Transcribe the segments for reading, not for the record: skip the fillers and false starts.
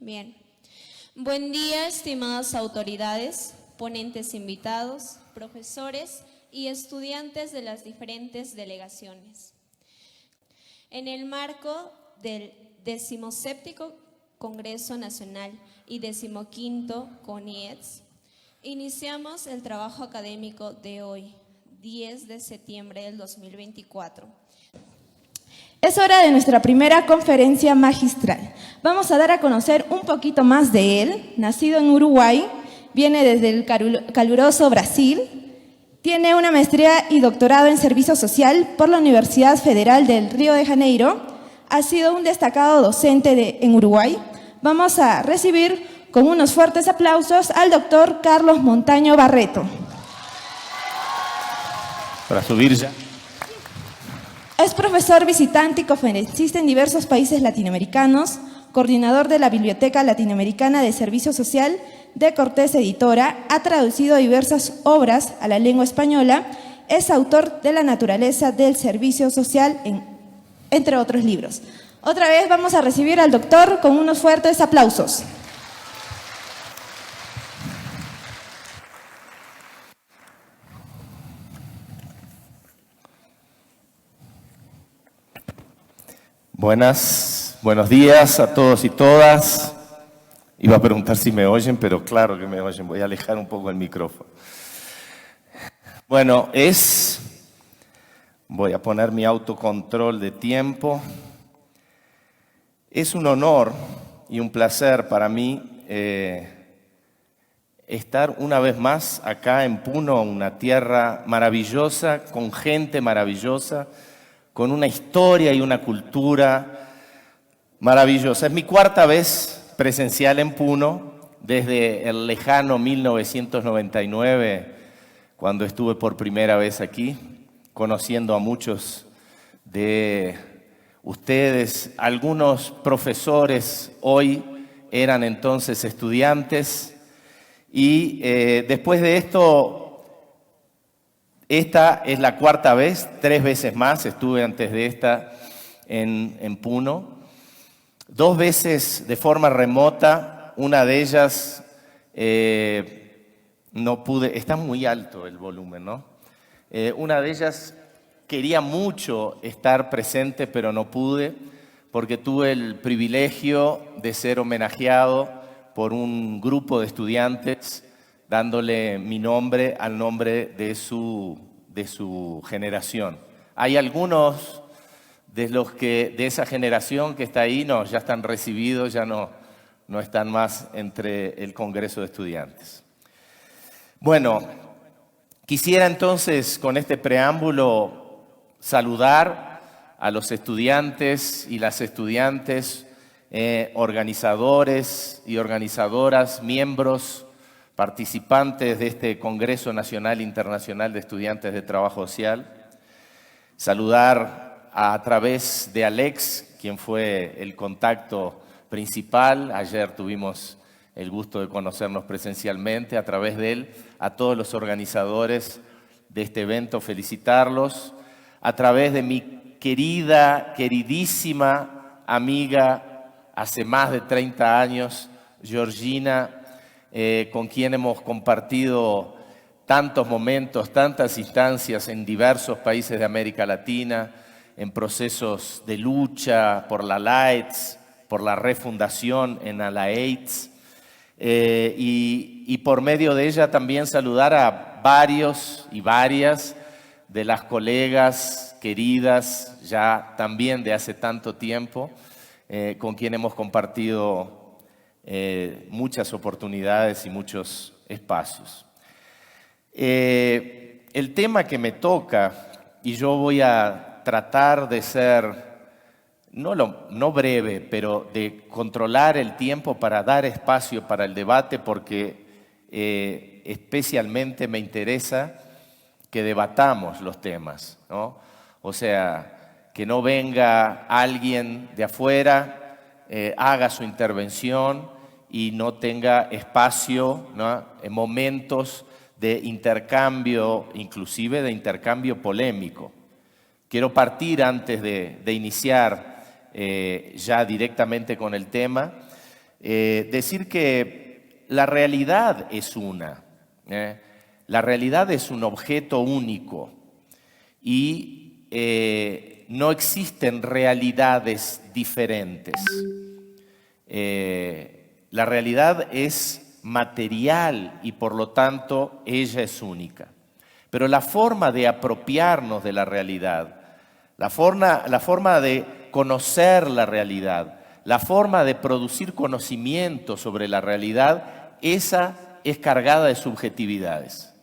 Bien. Buen día, estimadas autoridades, ponentes invitados, profesores y estudiantes de las diferentes delegaciones. En el marco del 17º Congreso Nacional y 15º CONIETS, iniciamos el trabajo académico de hoy, 10 de septiembre del 2024. Es hora de nuestra primera conferencia magistral. Vamos a dar a conocer un poquito más de él. Nacido en Uruguay, viene desde el caluroso Brasil. Tiene una maestría y doctorado en Servicio Social por la Universidad Federal del Río de Janeiro. Ha sido un destacado docente en Uruguay. Vamos a recibir con unos fuertes aplausos al doctor Carlos Montaño Barreto. Para subir ya. Es profesor visitante y conferencista en diversos países latinoamericanos, coordinador de la Biblioteca Latinoamericana de Servicio Social de Cortés Editora, ha traducido diversas obras a la lengua española, es autor de La naturaleza del servicio social, entre otros libros. Otra vez vamos a recibir al doctor con unos fuertes aplausos. Buenos días a todos y todas. Iba a preguntar si me oyen, pero claro que me oyen. Voy a alejar un poco el micrófono. Bueno, voy a poner mi autocontrol de tiempo. Es un honor y un placer para mí estar una vez más acá en Puno, una tierra maravillosa, con gente maravillosa, con una historia y una cultura maravillosa. Es mi cuarta vez presencial en Puno, desde el lejano 1999, cuando estuve por primera vez aquí, conociendo a muchos de ustedes. Algunos profesores hoy eran entonces estudiantes y después de esto, esta es la cuarta vez, 3 veces más, estuve antes de esta en Puno. 2 veces de forma remota, una de ellas no pude, está muy alto el volumen, ¿no? Una de ellas quería mucho estar presente, pero no pude, porque tuve el privilegio de ser homenajeado por un grupo de estudiantes dándole mi nombre al nombre de su generación. Hay algunos de esa generación que está ahí, ya están recibidos, ya no están más entre el Congreso de Estudiantes. Bueno, quisiera entonces con este preámbulo saludar a los estudiantes y las estudiantes, organizadores y organizadoras, miembros, participantes de este Congreso Nacional Internacional de Estudiantes de Trabajo Social. Saludar a través de Alex, quien fue el contacto principal. Ayer tuvimos el gusto de conocernos presencialmente. A través de él, a todos los organizadores de este evento, felicitarlos. A través de mi queridísima amiga, hace más de 30 años, Georgina, con quien hemos compartido tantos momentos, tantas instancias en diversos países de América Latina, en procesos de lucha por la LAETS, por la refundación en la AIDS, y por medio de ella también saludar a varios y varias de las colegas queridas, ya también de hace tanto tiempo, con quien hemos compartido muchas oportunidades y muchos espacios. El tema que me toca, y yo voy a tratar de ser, no breve, pero de controlar el tiempo para dar espacio para el debate, porque especialmente me interesa que debatamos los temas, ¿no? O sea, que no venga alguien de afuera, haga su intervención y no tenga espacio, ¿no?, en momentos de intercambio, inclusive de intercambio polémico. Quiero partir antes de iniciar ya directamente con el tema, decir que la realidad es una. La realidad es un objeto único y no existen realidades diferentes. La realidad es material y por lo tanto ella es única. Pero la forma de apropiarnos de la realidad, la forma de conocer la realidad, la forma de producir conocimiento sobre la realidad, esa es cargada de subjetividades.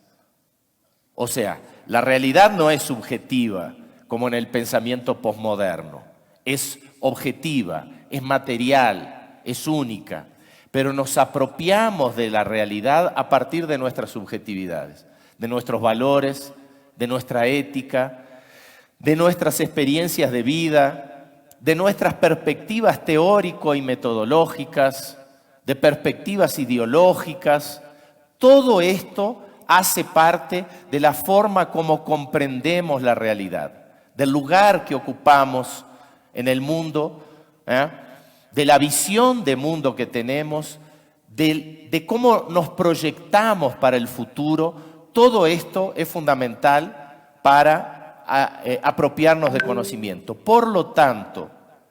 O sea, la realidad no es subjetiva, como en el pensamiento posmoderno. Es objetiva, es material, es única. Pero nos apropiamos de la realidad a partir de nuestras subjetividades, de nuestros valores, de nuestra ética, de nuestras experiencias de vida, de nuestras perspectivas teórico y metodológicas, de perspectivas ideológicas. Todo esto hace parte de la forma como comprendemos la realidad, del lugar que ocupamos en el mundo, de la visión de mundo que tenemos, de cómo nos proyectamos para el futuro. Todo esto es fundamental para apropiarnos de conocimiento. Por lo tanto,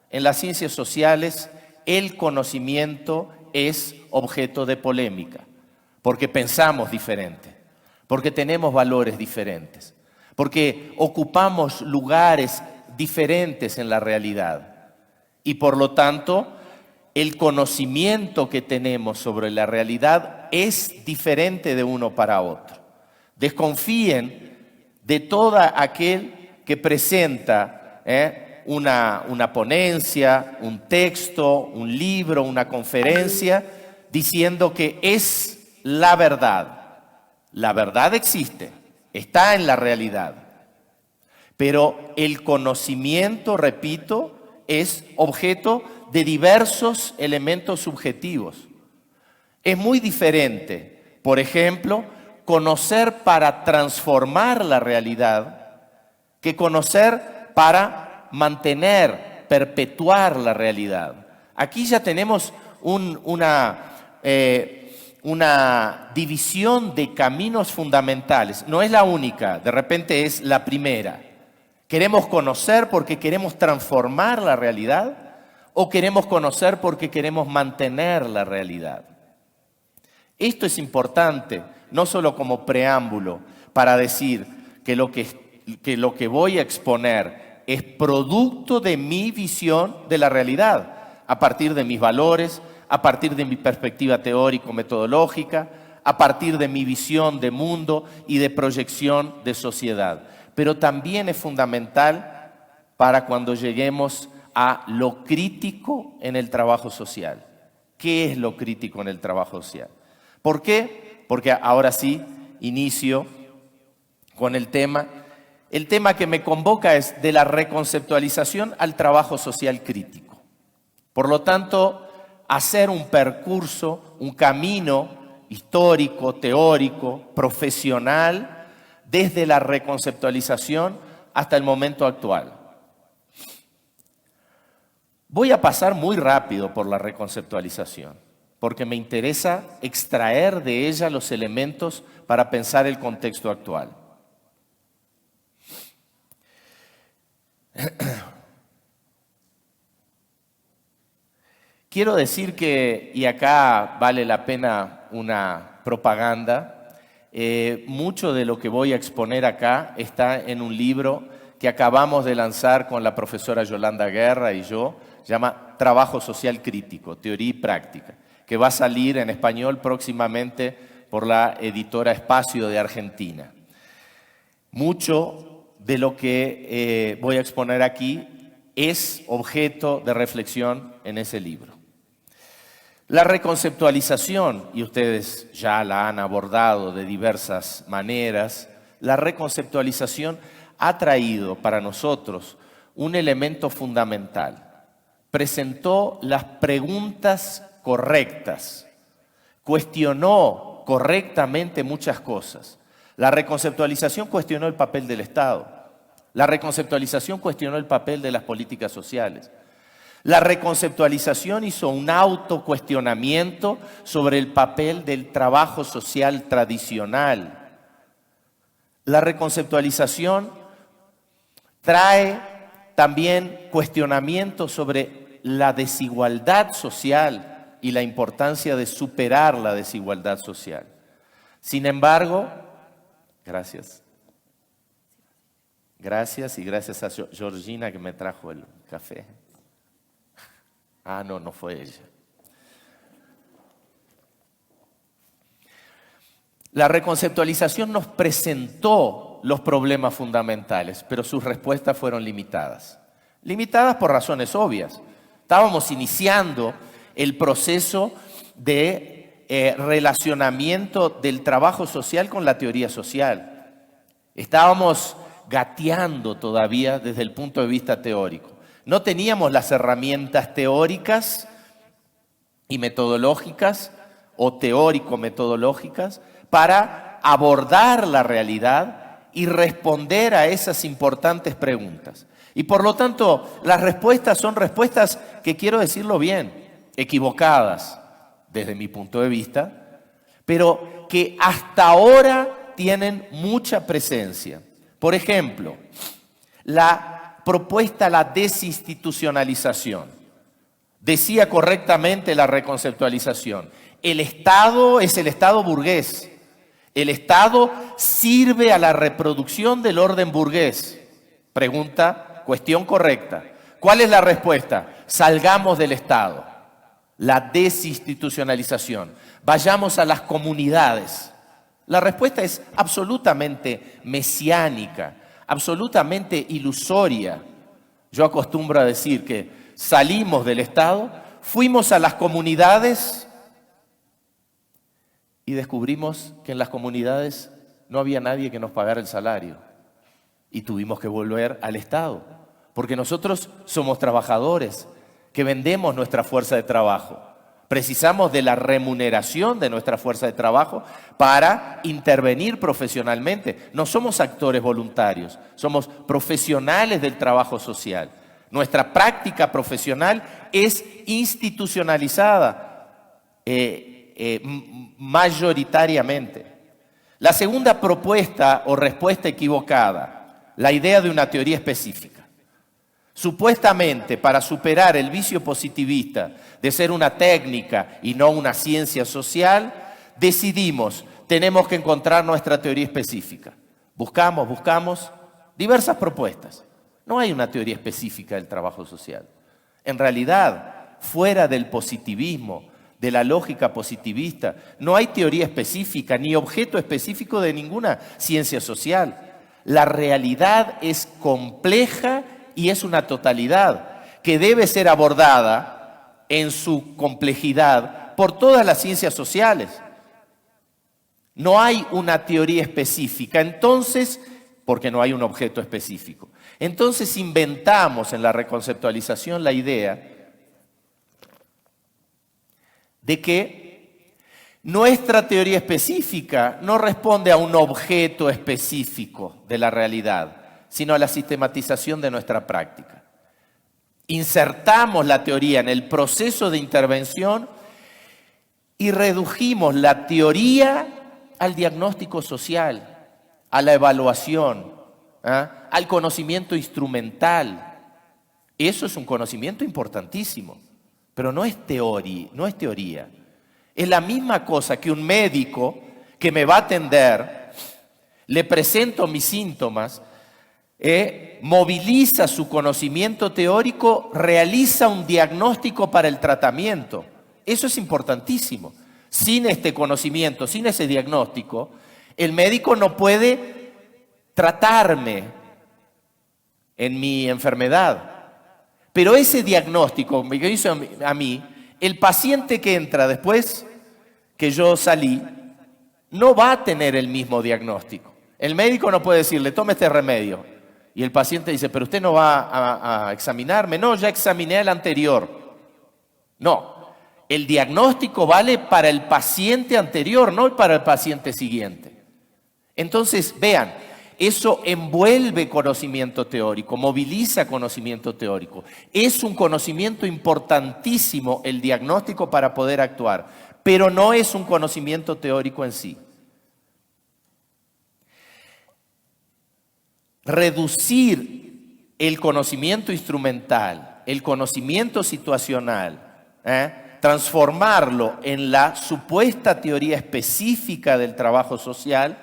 en las ciencias sociales, el conocimiento es objeto de polémica, porque pensamos diferente, porque tenemos valores diferentes, porque ocupamos lugares diferentes en la realidad. Y por lo tanto, el conocimiento que tenemos sobre la realidad es diferente de uno para otro. Desconfíen de todo aquel que presenta una ponencia, un texto, un libro, una conferencia, diciendo que es la verdad. La verdad existe, está en la realidad. Pero el conocimiento, repito, es objeto de diversos elementos subjetivos. Es muy diferente, por ejemplo, conocer para transformar la realidad que conocer para mantener, perpetuar la realidad. Aquí ya tenemos una división de caminos fundamentales. No es la única, de repente es la primera. ¿Queremos conocer porque queremos transformar la realidad o queremos conocer porque queremos mantener la realidad? Esto es importante, no solo como preámbulo para decir que lo que voy a exponer es producto de mi visión de la realidad, a partir de mis valores, a partir de mi perspectiva teórico-metodológica, a partir de mi visión de mundo y de proyección de sociedad. Pero también es fundamental para cuando lleguemos a lo crítico en el trabajo social. ¿Qué es lo crítico en el trabajo social? ¿Por qué? Porque ahora sí inicio con el tema. El tema que me convoca es de la reconceptualización al trabajo social crítico. Por lo tanto, hacer un percurso, un camino histórico, teórico, profesional, desde la reconceptualización hasta el momento actual. Voy a pasar muy rápido por la reconceptualización, porque me interesa extraer de ella los elementos para pensar el contexto actual. Quiero decir que, y acá vale la pena una propaganda, mucho de lo que voy a exponer acá está en un libro que acabamos de lanzar con la profesora Yolanda Guerra y yo, llama Trabajo Social Crítico, Teoría y Práctica, que va a salir en español próximamente por la editora Espacio de Argentina. Mucho de lo que voy a exponer aquí es objeto de reflexión en ese libro. La reconceptualización, y ustedes ya la han abordado de diversas maneras, la reconceptualización ha traído para nosotros un elemento fundamental. Presentó las preguntas correctas, cuestionó correctamente muchas cosas. La reconceptualización cuestionó el papel del Estado. La reconceptualización cuestionó el papel de las políticas sociales. La reconceptualización hizo un autocuestionamiento sobre el papel del trabajo social tradicional. La reconceptualización trae también cuestionamientos sobre la desigualdad social y la importancia de superar la desigualdad social. Sin embargo, gracias. Gracias y gracias a Georgina que me trajo el café. Ah, no fue ella. La reconceptualización nos presentó los problemas fundamentales, pero sus respuestas fueron limitadas. Limitadas por razones obvias. Estábamos iniciando el proceso de relacionamiento del trabajo social con la teoría social. Estábamos gateando todavía desde el punto de vista teórico. No teníamos las herramientas teóricas y metodológicas o teórico-metodológicas para abordar la realidad y responder a esas importantes preguntas. Y por lo tanto, las respuestas son respuestas que, quiero decirlo bien, equivocadas desde mi punto de vista, pero que hasta ahora tienen mucha presencia. Por ejemplo, la propuesta a la desinstitucionalización. Decía correctamente la reconceptualización. El Estado es el Estado burgués. El Estado sirve a la reproducción del orden burgués. Pregunta, cuestión correcta. ¿Cuál es la respuesta? Salgamos del Estado. La desinstitucionalización. Vayamos a las comunidades. La respuesta es absolutamente mesiánica, absolutamente ilusoria. Yo acostumbro a decir que salimos del Estado, fuimos a las comunidades y descubrimos que en las comunidades no había nadie que nos pagara el salario. Y tuvimos que volver al Estado, porque nosotros somos trabajadores que vendemos nuestra fuerza de trabajo. Precisamos de la remuneración de nuestra fuerza de trabajo para intervenir profesionalmente. No somos actores voluntarios, somos profesionales del trabajo social. Nuestra práctica profesional es institucionalizada mayoritariamente. La segunda propuesta o respuesta equivocada, la idea de una teoría específica. Supuestamente, para superar el vicio positivista de ser una técnica y no una ciencia social, decidimos, tenemos que encontrar nuestra teoría específica. Buscamos diversas propuestas. No hay una teoría específica del trabajo social. En realidad, fuera del positivismo, de la lógica positivista, no hay teoría específica ni objeto específico de ninguna ciencia social. La realidad es compleja y es una totalidad que debe ser abordada en su complejidad por todas las ciencias sociales. No hay una teoría específica, entonces, porque no hay un objeto específico. Entonces inventamos en la reconceptualización la idea de que nuestra teoría específica no responde a un objeto específico de la realidad, sino a la sistematización de nuestra práctica. Insertamos la teoría en el proceso de intervención y redujimos la teoría al diagnóstico social, a la evaluación, al conocimiento instrumental. Eso es un conocimiento importantísimo, pero no es teoría. Es la misma cosa que un médico que me va a atender, le presento mis síntomas, moviliza su conocimiento teórico, realiza un diagnóstico para el tratamiento. Eso es importantísimo. Sin este conocimiento, sin ese diagnóstico, el médico no puede tratarme en mi enfermedad. Pero ese diagnóstico que hizo a mí, el paciente que entra después que yo salí, no va a tener el mismo diagnóstico. El médico no puede decirle, tome este remedio. Y el paciente dice, pero usted no va a examinarme. No, ya examiné el anterior. No, el diagnóstico vale para el paciente anterior, no para el paciente siguiente. Entonces, vean, Eso envuelve conocimiento teórico, moviliza conocimiento teórico. Es un conocimiento importantísimo el diagnóstico para poder actuar, pero no es un conocimiento teórico en sí. Reducir el conocimiento instrumental, el conocimiento situacional, transformarlo en la supuesta teoría específica del trabajo social,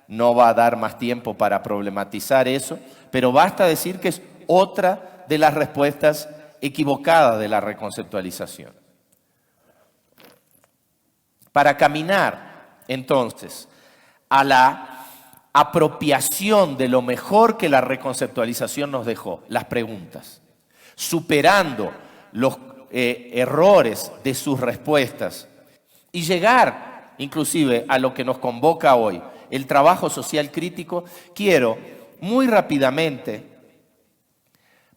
no va a dar más tiempo para problematizar eso, pero basta decir que es otra de las respuestas equivocadas de la reconceptualización. Para caminar, entonces, a la apropiación de lo mejor que la reconceptualización nos dejó, las preguntas, superando los errores de sus respuestas y llegar inclusive a lo que nos convoca hoy, el trabajo social crítico, quiero muy rápidamente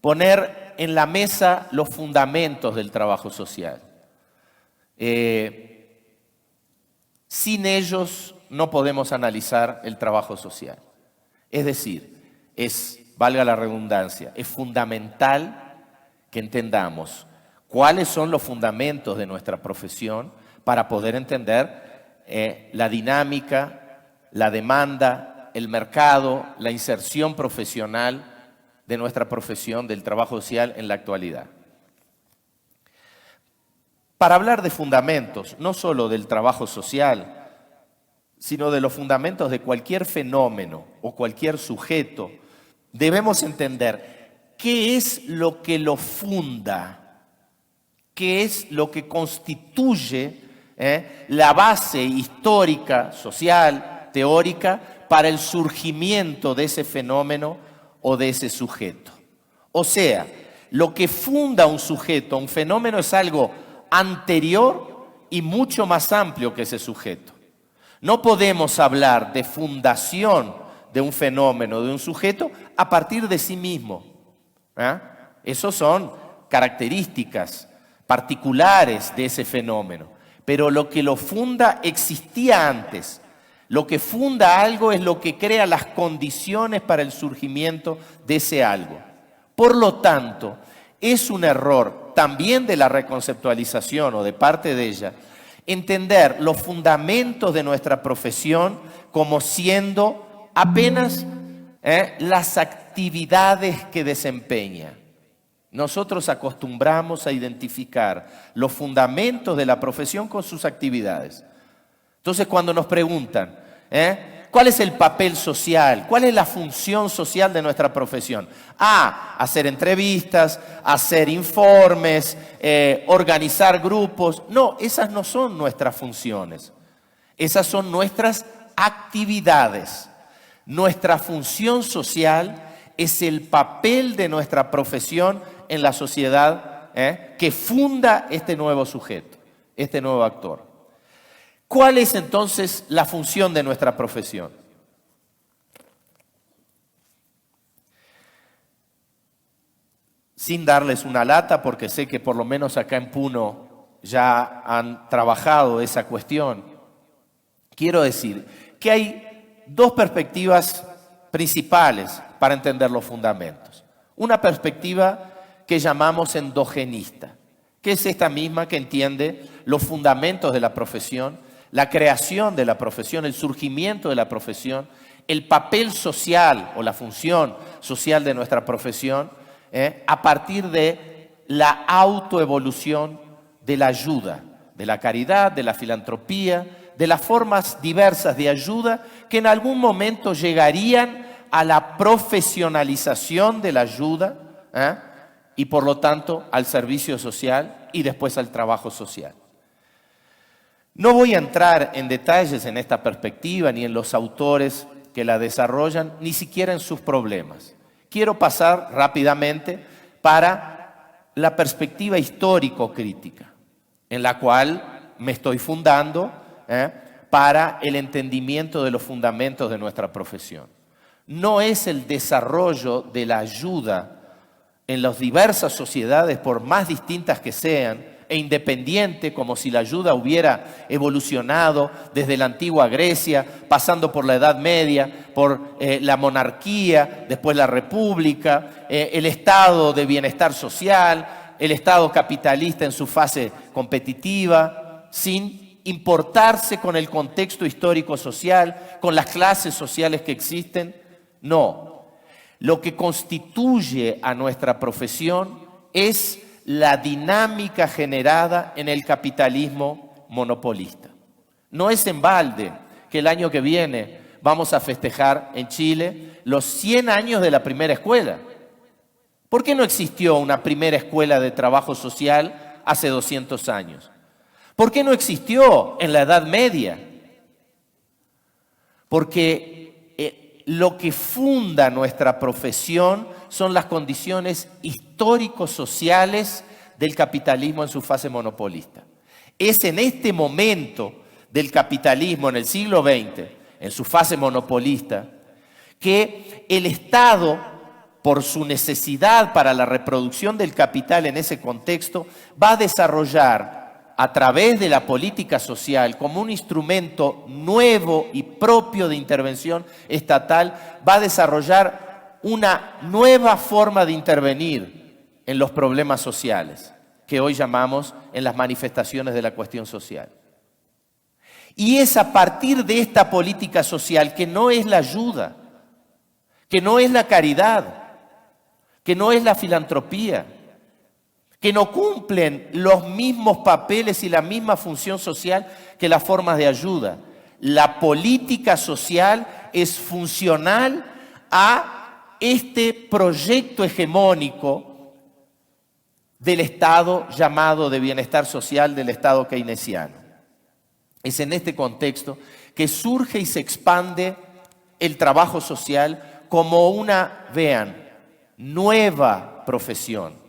poner en la mesa los fundamentos del trabajo social. Sin ellos no podemos analizar el trabajo social. Es decir, valga la redundancia, es fundamental que entendamos cuáles son los fundamentos de nuestra profesión para poder entender la dinámica, la demanda, el mercado, la inserción profesional de nuestra profesión, del trabajo social en la actualidad. Para hablar de fundamentos, no solo del trabajo social, sino de los fundamentos de cualquier fenómeno o cualquier sujeto, debemos entender qué es lo que lo funda, qué es lo que constituye la base histórica, social, teórica, para el surgimiento de ese fenómeno o de ese sujeto. O sea, lo que funda un sujeto, un fenómeno, es algo anterior y mucho más amplio que ese sujeto. No podemos hablar de fundación de un fenómeno, de un sujeto, a partir de sí mismo. Esos son características particulares de ese fenómeno. Pero lo que lo funda existía antes. Lo que funda algo es lo que crea las condiciones para el surgimiento de ese algo. Por lo tanto, es un error también de la reconceptualización o de parte de ella, entender los fundamentos de nuestra profesión como siendo apenas las actividades que desempeña. Nosotros acostumbramos a identificar los fundamentos de la profesión con sus actividades. Entonces, cuando nos preguntan, ¿cuál es el papel social? ¿Cuál es la función social de nuestra profesión? Hacer entrevistas, hacer informes, organizar grupos. No, esas no son nuestras funciones. Esas son nuestras actividades. Nuestra función social es el papel de nuestra profesión en la sociedad que funda este nuevo sujeto, este nuevo actor. ¿Cuál es entonces la función de nuestra profesión? Sin darles una lata, porque sé que por lo menos acá en Puno ya han trabajado esa cuestión, quiero decir que hay dos perspectivas principales para entender los fundamentos. Una perspectiva que llamamos endogenista, que es esta misma que entiende los fundamentos de la profesión, la creación de la profesión, el surgimiento de la profesión, el papel social o la función social de nuestra profesión, a partir de la autoevolución de la ayuda, de la caridad, de la filantropía, de las formas diversas de ayuda que en algún momento llegarían a la profesionalización de la ayuda y por lo tanto al servicio social y después al trabajo social. No voy a entrar en detalles en esta perspectiva ni en los autores que la desarrollan, ni siquiera en sus problemas. Quiero pasar rápidamente para la perspectiva histórico-crítica, en la cual me estoy fundando para el entendimiento de los fundamentos de nuestra profesión. No es el desarrollo de la ayuda en las diversas sociedades, por más distintas que sean, e independiente, como si la ayuda hubiera evolucionado desde la antigua Grecia, pasando por la Edad Media, por la monarquía, después la república, el estado de bienestar social, el estado capitalista en su fase competitiva, sin importarse con el contexto histórico-social, con las clases sociales que existen. No, lo que constituye a nuestra profesión es la dinámica generada en el capitalismo monopolista. No es en balde que el año que viene vamos a festejar en Chile los 100 años de la primera escuela. ¿Por qué no existió una primera escuela de trabajo social hace 200 años? ¿Por qué no existió en la Edad Media? Porque lo que funda nuestra profesión son las condiciones histórico-sociales del capitalismo en su fase monopolista. Es en este momento del capitalismo, en el siglo XX, en su fase monopolista, que el Estado, por su necesidad para la reproducción del capital en ese contexto, va a desarrollar a través de la política social como un instrumento nuevo y propio de intervención estatal, va a desarrollar una nueva forma de intervenir en los problemas sociales, que hoy llamamos en las manifestaciones de la cuestión social. Y es a partir de esta política social, que no es la ayuda, que no es la caridad, que no es la filantropía, que no cumplen los mismos papeles y la misma función social que las formas de ayuda. La política social es funcional a este proyecto hegemónico del Estado llamado de bienestar social, del Estado keynesiano. Es en este contexto que surge y se expande el trabajo social como una, vean, nueva profesión.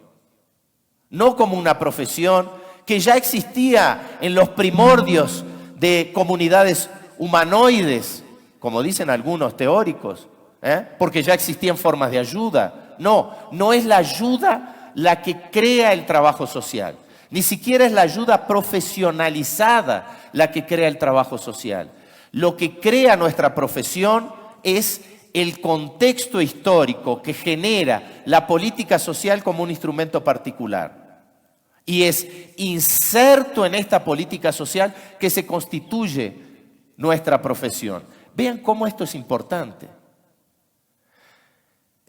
No como una profesión que ya existía en los primordios de comunidades humanoides, como dicen algunos teóricos, porque ya existían formas de ayuda. No, no es la ayuda la que crea el trabajo social. Ni siquiera es la ayuda profesionalizada la que crea el trabajo social. Lo que crea nuestra profesión es el contexto histórico que genera la política social como un instrumento particular. Y es inserto en esta política social que se constituye nuestra profesión. Vean cómo esto es importante.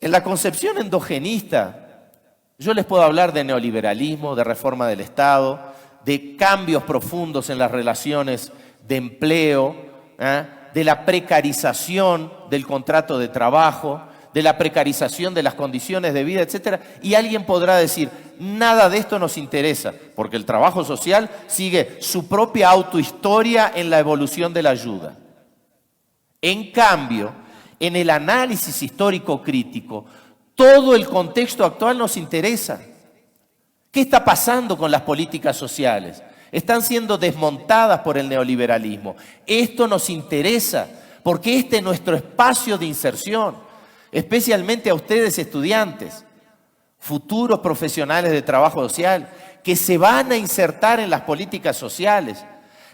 En la concepción endogenista, yo les puedo hablar de neoliberalismo, de reforma del Estado, de cambios profundos en las relaciones de empleo, de la precarización del contrato de trabajo, de la precarización de las condiciones de vida, etc. Y alguien podrá decir, nada de esto nos interesa, porque el trabajo social sigue su propia autohistoria en la evolución de la ayuda. En cambio, en el análisis histórico crítico, todo el contexto actual nos interesa. ¿Qué está pasando con las políticas sociales? Están siendo desmontadas por el neoliberalismo. Esto nos interesa porque este es nuestro espacio de inserción, especialmente a ustedes estudiantes, futuros profesionales de trabajo social, que se van a insertar en las políticas sociales.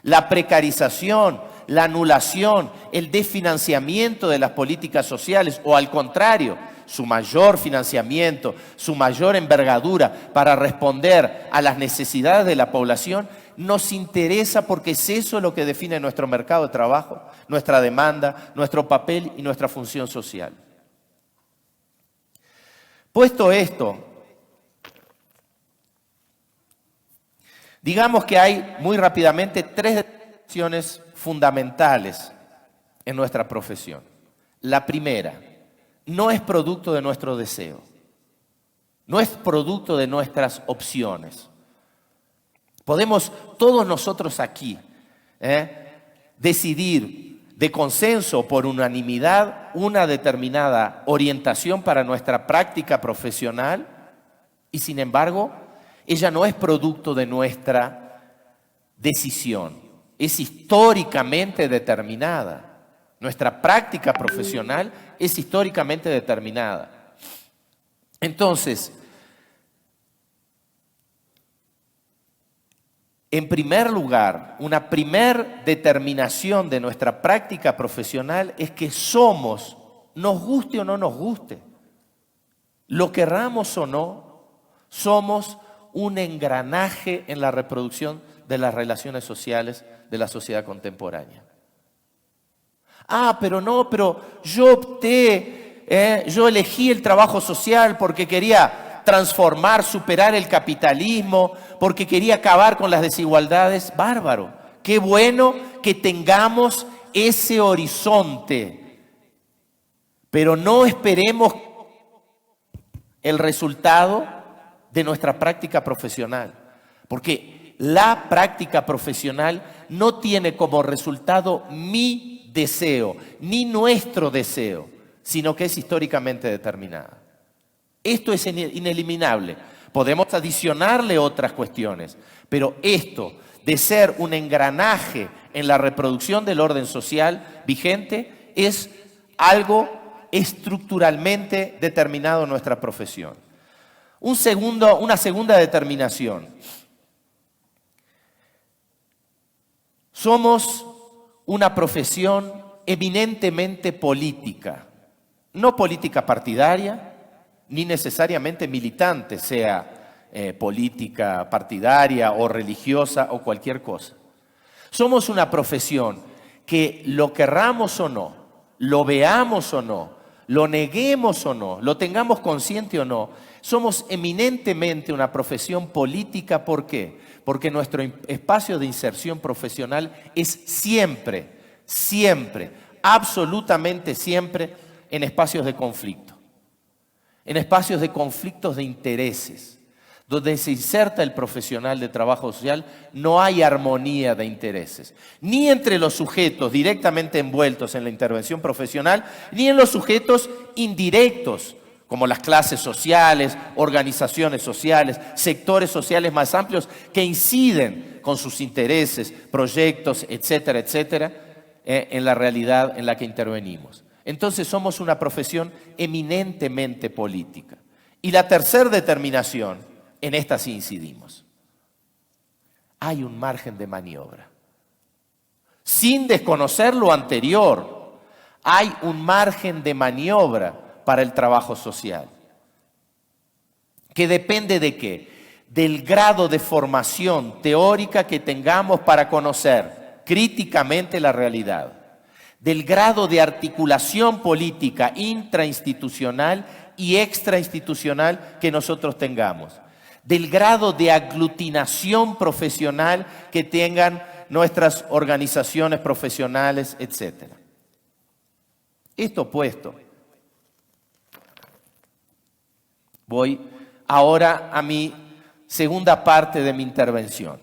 La precarización, la anulación, el desfinanciamiento de las políticas sociales, o al contrario, su mayor financiamiento, su mayor envergadura para responder a las necesidades de la población, nos interesa porque es eso lo que define nuestro mercado de trabajo, nuestra demanda, nuestro papel y nuestra función social. Puesto esto, digamos que hay muy rápidamente tres decisiones fundamentales en nuestra profesión. La primera, no es producto de nuestro deseo, no es producto de nuestras opciones. Podemos todos nosotros aquí decidir de consenso por unanimidad una determinada orientación para nuestra práctica profesional y sin embargo ella no es producto de nuestra decisión, es históricamente determinada. Nuestra práctica profesional es históricamente determinada. Entonces, En primer lugar, una primer determinación de nuestra práctica profesional es que somos, nos guste o no nos guste, lo querramos o no, somos un engranaje en la reproducción de las relaciones sociales de la sociedad contemporánea. Pero yo opté, yo elegí el trabajo social porque quería transformar, superar el capitalismo, porque quería acabar con las desigualdades. Bárbaro, qué bueno que tengamos ese horizonte, pero no esperemos el resultado de nuestra práctica profesional, porque la práctica profesional no tiene como resultado mi deseo, ni nuestro deseo, sino que es históricamente determinada. Esto es ineliminable. Podemos adicionarle otras cuestiones, pero esto de ser un engranaje en la reproducción del orden social vigente es algo estructuralmente determinado en nuestra profesión. Una segunda determinación. Somos una profesión eminentemente política, no política partidaria, ni necesariamente militante, sea política partidaria o religiosa o cualquier cosa. Somos una profesión que lo querramos o no, lo veamos o no, lo neguemos o no, lo tengamos consciente o no, somos eminentemente una profesión política. ¿Por qué? Porque nuestro espacio de inserción profesional es siempre, absolutamente siempre en espacios de conflicto. En espacios de conflictos de intereses, donde se inserta el profesional de trabajo social, no hay armonía de intereses, ni entre los sujetos directamente envueltos en la intervención profesional, ni en los sujetos indirectos, como las clases sociales, organizaciones sociales, sectores sociales más amplios que inciden con sus intereses, proyectos, etcétera, etcétera, en la realidad en la que intervenimos. Entonces somos una profesión eminentemente política. Y la tercera determinación, en esta sí incidimos. Hay un margen de maniobra. Sin desconocer lo anterior, hay un margen de maniobra para el trabajo social. ¿Que depende de qué? Del grado de formación teórica que tengamos para conocer críticamente la realidad, del grado de articulación política intrainstitucional y extrainstitucional que nosotros tengamos, del grado de aglutinación profesional que tengan nuestras organizaciones profesionales, etc. Esto puesto, voy ahora a mi segunda parte de mi intervención,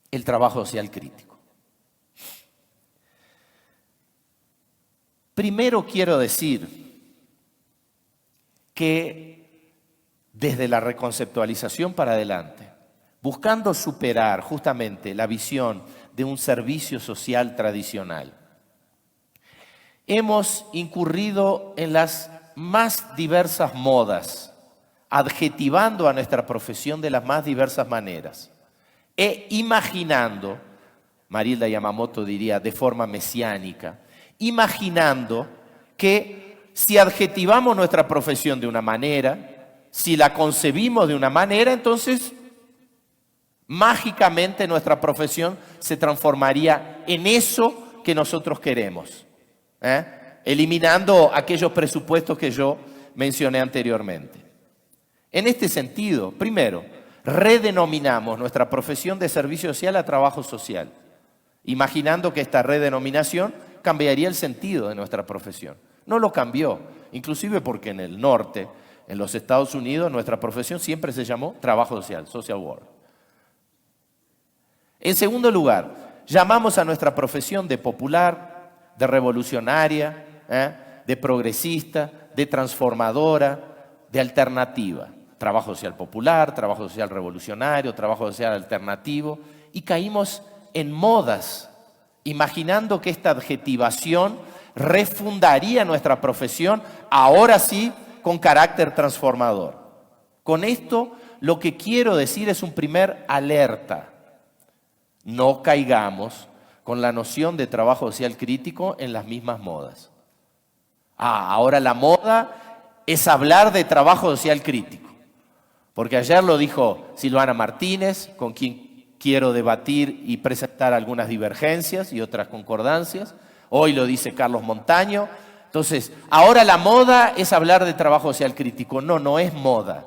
el trabajo social crítico. Primero quiero decir que desde la reconceptualización para adelante, buscando superar justamente la visión de un servicio social tradicional, hemos incurrido en las más diversas modas, adjetivando a nuestra profesión de las más diversas maneras e imaginando, Marilda Yamamoto diría de forma mesiánica, imaginando que si adjetivamos nuestra profesión de una manera, si la concebimos de una manera, entonces mágicamente nuestra profesión se transformaría en eso que nosotros queremos, eliminando aquellos presupuestos que yo mencioné anteriormente. En este sentido, primero, redenominamos nuestra profesión de servicio social a trabajo social, imaginando que esta redenominación cambiaría el sentido de nuestra profesión. No lo cambió, inclusive porque en el norte, en los Estados Unidos, nuestra profesión siempre se llamó trabajo social, social work. En segundo lugar, llamamos a nuestra profesión de popular, de revolucionaria, de progresista, de transformadora, de alternativa. Trabajo social popular, trabajo social revolucionario, trabajo social alternativo, y caímos en modas, imaginando que esta adjetivación refundaría nuestra profesión, ahora sí, con carácter transformador. Con esto, lo que quiero decir es un primer alerta. no caigamos con la noción de trabajo social crítico en las mismas modas. Ahora la moda es hablar de trabajo social crítico. Porque ayer lo dijo Silvana Martínez, con quien quiero debatir y presentar algunas divergencias y otras concordancias. Hoy lo dice Carlos Montaño. Entonces, ahora la moda es hablar de trabajo social crítico. No, no es moda.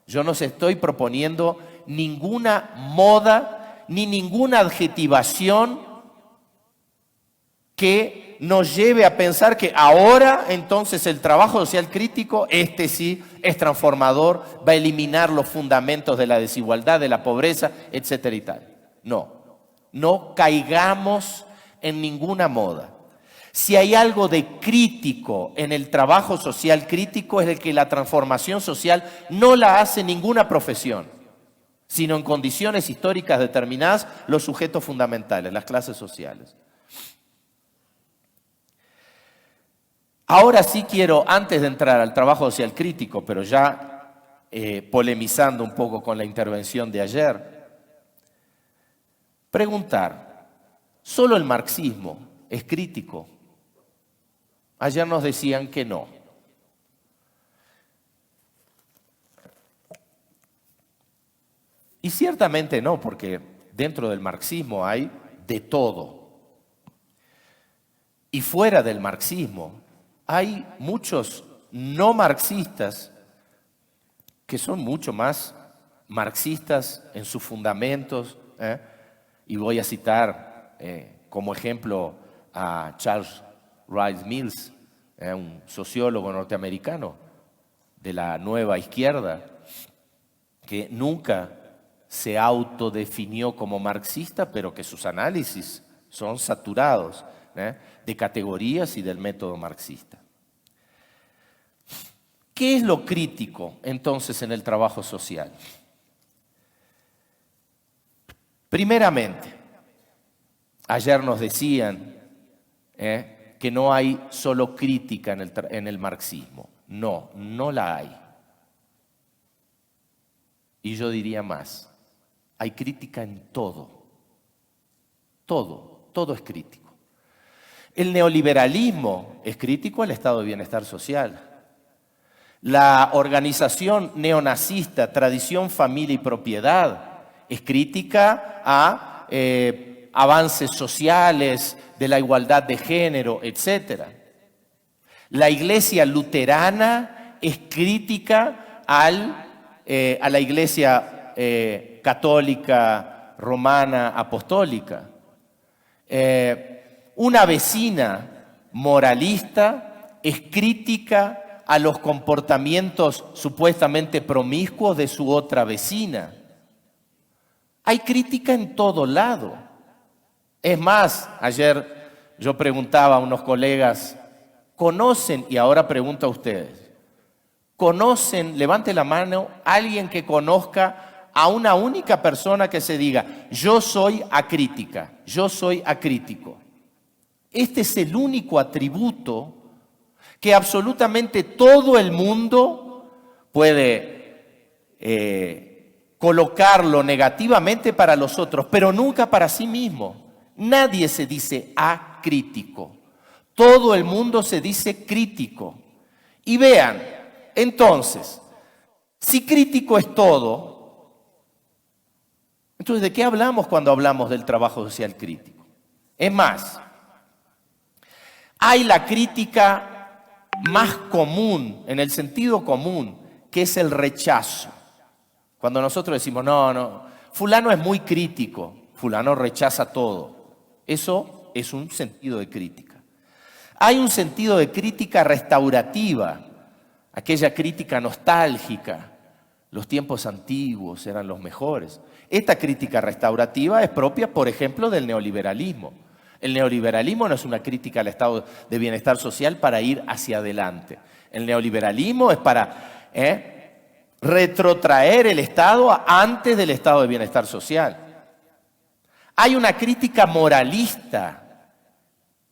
Yo no estoy proponiendo ninguna moda ni ninguna adjetivación que nos lleve a pensar que ahora entonces el trabajo social crítico, sí, es transformador, va a eliminar los fundamentos de la desigualdad, de la pobreza, etcétera y tal. No, no caigamos en ninguna moda. Si hay algo de crítico en el trabajo social crítico es el que la transformación social no la hace ninguna profesión, sino en condiciones históricas determinadas los sujetos fundamentales, las clases sociales. Ahora sí quiero, antes de entrar al trabajo social crítico, pero ya polemizando un poco con la intervención de ayer, preguntar, ¿solo el marxismo es crítico? Ayer nos decían que no. Y ciertamente no, porque dentro del marxismo hay de todo. Y fuera del marxismo hay muchos no marxistas que son mucho más marxistas en sus fundamentos. Y voy a citar como ejemplo a Charles Rice Mills, un sociólogo norteamericano de la nueva izquierda, que nunca se autodefinió como marxista, pero que sus análisis son saturados de categorías y del método marxista. ¿Qué es lo crítico entonces en el trabajo social? Primeramente, ayer nos decían que no hay solo crítica en el marxismo. No, no la hay. Y yo diría más, hay crítica en todo. Todo es crítico. El neoliberalismo es crítico al estado de bienestar social. La organización neonazista, Tradición, Familia y Propiedad, es crítica a avances sociales, de la igualdad de género, etc. La Iglesia luterana es crítica a la Iglesia católica, romana, apostólica. Una vecina moralista es crítica a los comportamientos supuestamente promiscuos de su otra vecina. Hay crítica en todo lado. Es más, ayer yo preguntaba a unos colegas, ¿conocen, y ahora pregunto a ustedes, ¿conocen, levante la mano, alguien que conozca a una única persona que se diga, yo soy acrítica, yo soy acrítico? Este es el único atributo que absolutamente todo el mundo puede colocarlo negativamente para los otros, pero nunca para sí mismo. Nadie se dice acrítico. Todo el mundo se dice crítico. Y vean, entonces, si crítico es todo, entonces ¿de qué hablamos cuando hablamos del trabajo social crítico? Es más, hay la crítica más común, en el sentido común, que es el rechazo. Cuando nosotros decimos, no, fulano es muy crítico, fulano rechaza todo. Eso es un sentido de crítica. Hay un sentido de crítica restaurativa, aquella crítica nostálgica. Los tiempos antiguos eran los mejores. Esta crítica restaurativa es propia, por ejemplo, del neoliberalismo. El neoliberalismo no es una crítica al estado de bienestar social para ir hacia adelante. El neoliberalismo es para retrotraer el Estado antes del estado de bienestar social. Hay una crítica moralista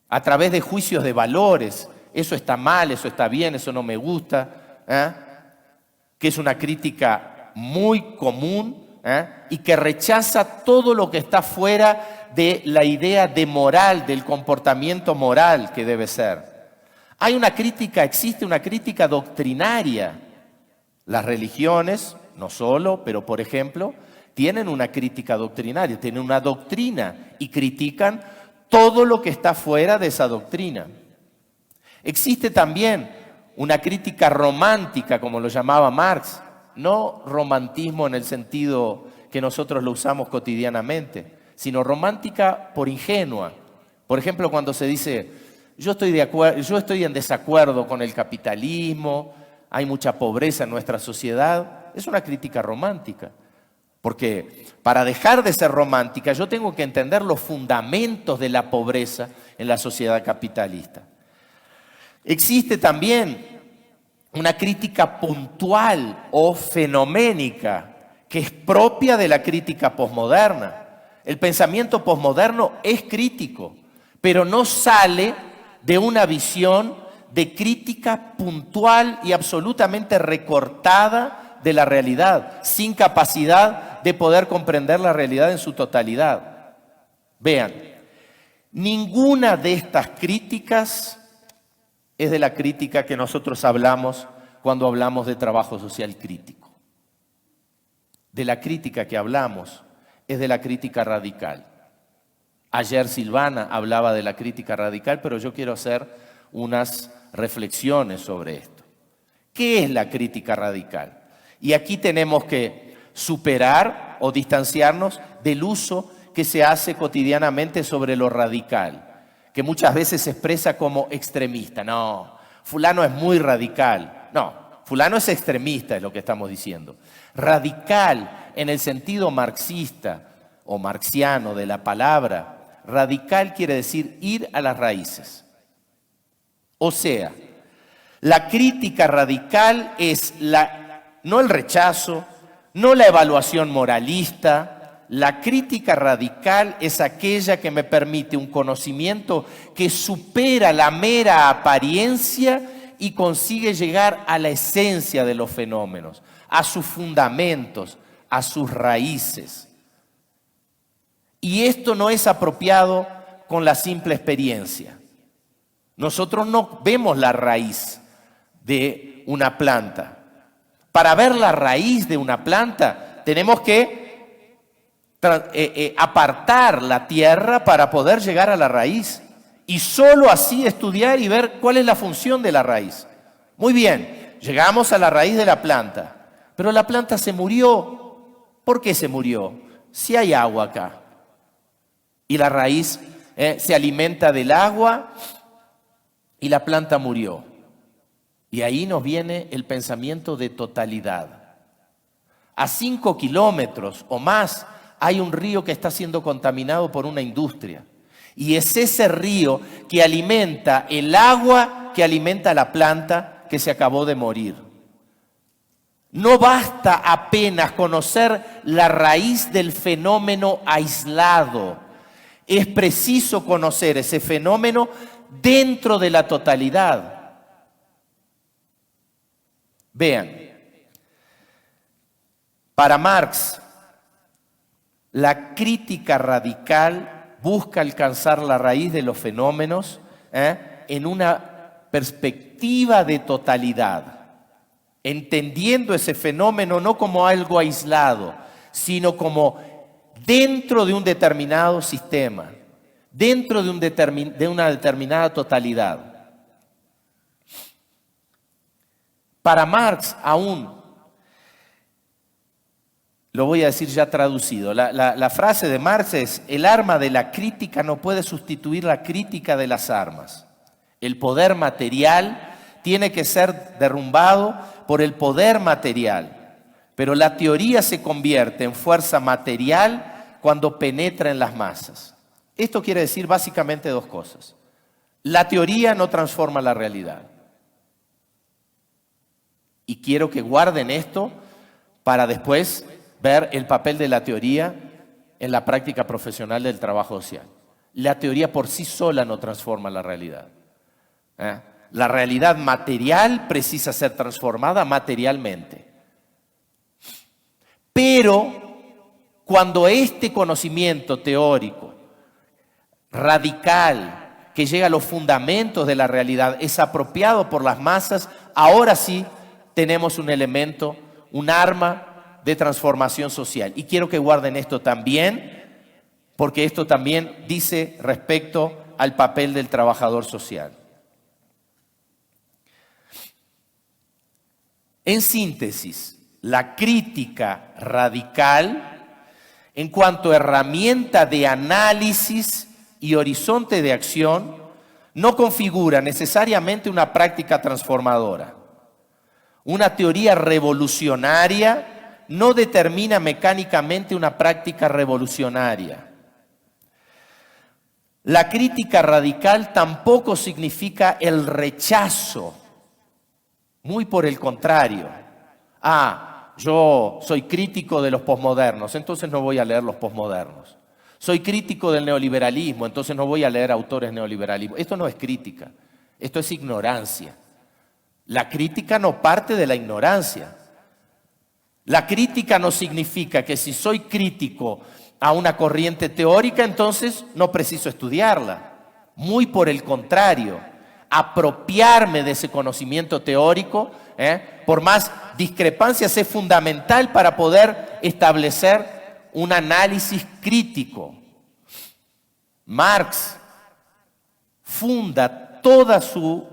a través de juicios de valores. Eso está mal, eso está bien, eso no me gusta. Que es una crítica muy común y que rechaza todo lo que está fuera de la idea de moral, del comportamiento moral que debe ser. Existe una crítica doctrinaria. Las religiones, no solo, pero por ejemplo, tienen una crítica doctrinaria, tienen una doctrina y critican todo lo que está fuera de esa doctrina. Existe también una crítica romántica, como lo llamaba Marx, no romantismo en el sentido que nosotros lo usamos cotidianamente, sino romántica por ingenua. Por ejemplo, cuando se dice, yo estoy en desacuerdo con el capitalismo, hay mucha pobreza en nuestra sociedad, es una crítica romántica. Porque para dejar de ser romántica, yo tengo que entender los fundamentos de la pobreza en la sociedad capitalista. Existe también una crítica puntual o fenoménica que es propia de la crítica posmoderna. El pensamiento posmoderno es crítico, pero no sale de una visión de crítica puntual y absolutamente recortada de la realidad, sin capacidad de poder comprender la realidad en su totalidad. Vean, ninguna de estas críticas es de la crítica que nosotros hablamos cuando hablamos de trabajo social crítico. De la crítica que hablamos es de la crítica radical. Ayer Silvana hablaba de la crítica radical, pero yo quiero hacer unas reflexiones sobre esto. ¿Qué es la crítica radical? Y aquí tenemos que superar o distanciarnos del uso que se hace cotidianamente sobre lo radical, que muchas veces se expresa como extremista. No, fulano es muy radical. No, fulano es extremista, es lo que estamos diciendo. Radical en el sentido marxista o marxiano de la palabra, radical quiere decir ir a las raíces. O sea, la crítica radical es no el rechazo, no la evaluación moralista. La crítica radical es aquella que me permite un conocimiento que supera la mera apariencia y consigue llegar a la esencia de los fenómenos, a sus fundamentos, a sus raíces. Y esto no es apropiado con la simple experiencia. Nosotros no vemos la raíz de una planta. Para ver la raíz de una planta tenemos que apartar la tierra para poder llegar a la raíz. Y solo así estudiar y ver cuál es la función de la raíz. Muy bien, llegamos a la raíz de la planta, pero la planta se murió. ¿Por qué se murió? Si hay agua acá. Y la raíz se alimenta del agua y la planta murió. Y ahí nos viene el pensamiento de totalidad. A 5 kilómetros o más hay un río que está siendo contaminado por una industria. Y es ese río que alimenta el agua que alimenta la planta que se acabó de morir. No basta apenas conocer la raíz del fenómeno aislado. Es preciso conocer ese fenómeno dentro de la totalidad. Vean, para Marx, la crítica radical busca alcanzar la raíz de los fenómenos en una perspectiva de totalidad, entendiendo ese fenómeno no como algo aislado, sino como dentro de un determinado sistema, dentro de una determinada totalidad. Para Marx aún, lo voy a decir ya traducido, la frase de Marx es: el arma de la crítica no puede sustituir la crítica de las armas. El poder material tiene que ser derrumbado por el poder material, pero la teoría se convierte en fuerza material cuando penetra en las masas. Esto quiere decir básicamente dos cosas. La teoría no transforma la realidad. Y quiero que guarden esto para después ver el papel de la teoría en la práctica profesional del trabajo social. La teoría por sí sola no transforma la realidad. La realidad material precisa ser transformada materialmente. Pero Cuando este conocimiento teórico radical que llega a los fundamentos de la realidad es apropiado por las masas, ahora sí tenemos un elemento, un arma de transformación social. Y quiero que guarden esto también, porque esto también dice respecto al papel del trabajador social. En síntesis, la crítica radical, en cuanto a herramienta de análisis y horizonte de acción, no configura necesariamente una práctica transformadora. Una teoría revolucionaria no determina mecánicamente una práctica revolucionaria. La crítica radical tampoco significa el rechazo, muy por el contrario. Yo soy crítico de los posmodernos, entonces no voy a leer los posmodernos. Soy crítico del neoliberalismo, entonces no voy a leer autores neoliberalismo. Esto no es crítica, esto es ignorancia. La crítica no parte de la ignorancia. La crítica no significa que si soy crítico a una corriente teórica, entonces no preciso estudiarla. Muy por el contrario, apropiarme de ese conocimiento teórico, por más discrepancias, es fundamental para poder establecer un análisis crítico. Marx funda toda su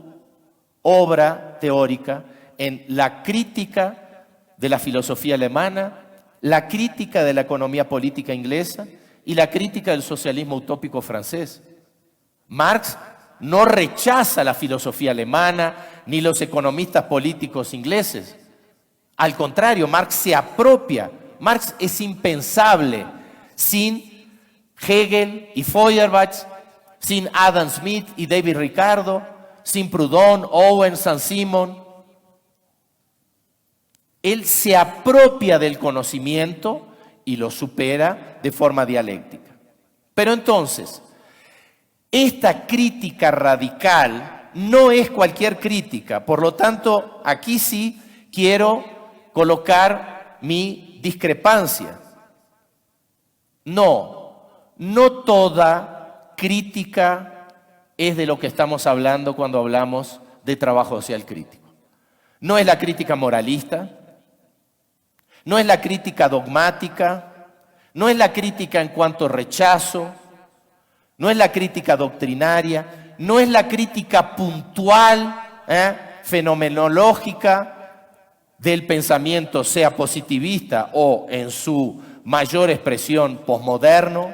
obra teórica en la crítica de la filosofía alemana, la crítica de la economía política inglesa y la crítica del socialismo utópico francés. Marx no rechaza la filosofía alemana ni los economistas políticos ingleses. Al contrario, Marx se apropia. Marx es impensable sin Hegel y Feuerbach, sin Adam Smith y David Ricardo, sin Proudhon, Owen, Saint-Simon. Él se apropia del conocimiento y lo supera de forma dialéctica. Pero entonces, esta crítica radical no es cualquier crítica. Por lo tanto, aquí sí quiero colocar mi discrepancia. No toda crítica es de lo que estamos hablando cuando hablamos de trabajo social crítico. No es la crítica moralista, no es la crítica dogmática, no es la crítica en cuanto a rechazo, no es la crítica doctrinaria, no es la crítica puntual, fenomenológica del pensamiento, sea positivista o en su mayor expresión posmoderno.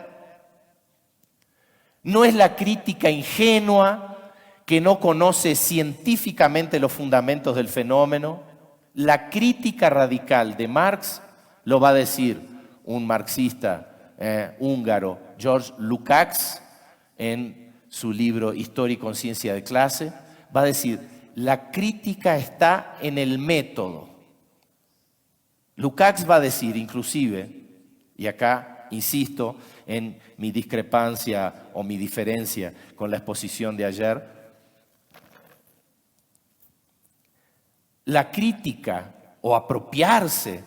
No es la crítica ingenua que no conoce científicamente los fundamentos del fenómeno. La crítica radical de Marx, lo va a decir un marxista húngaro, George Lukács, en su libro Historia y Conciencia de Clase, va a decir, la crítica está en el método. Lukács va a decir, inclusive, y acá insisto en mi discrepancia o mi diferencia con la exposición de ayer, la crítica o apropiarse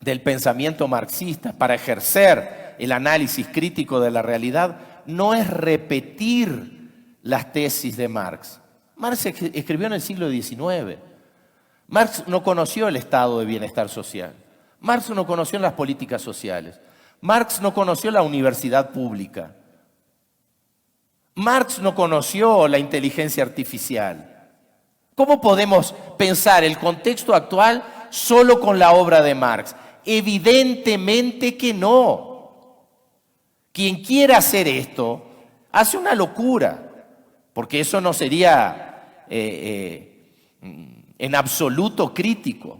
del pensamiento marxista para ejercer el análisis crítico de la realidad no es repetir las tesis de Marx. Marx escribió en el siglo XIX. Marx no conoció el estado de bienestar social. Marx no conoció las políticas sociales. Marx no conoció la universidad pública. Marx no conoció la inteligencia artificial. ¿Cómo podemos pensar el contexto actual solo con la obra de Marx? Evidentemente que no. Quien quiera hacer esto hace una locura, porque eso no sería en absoluto crítico.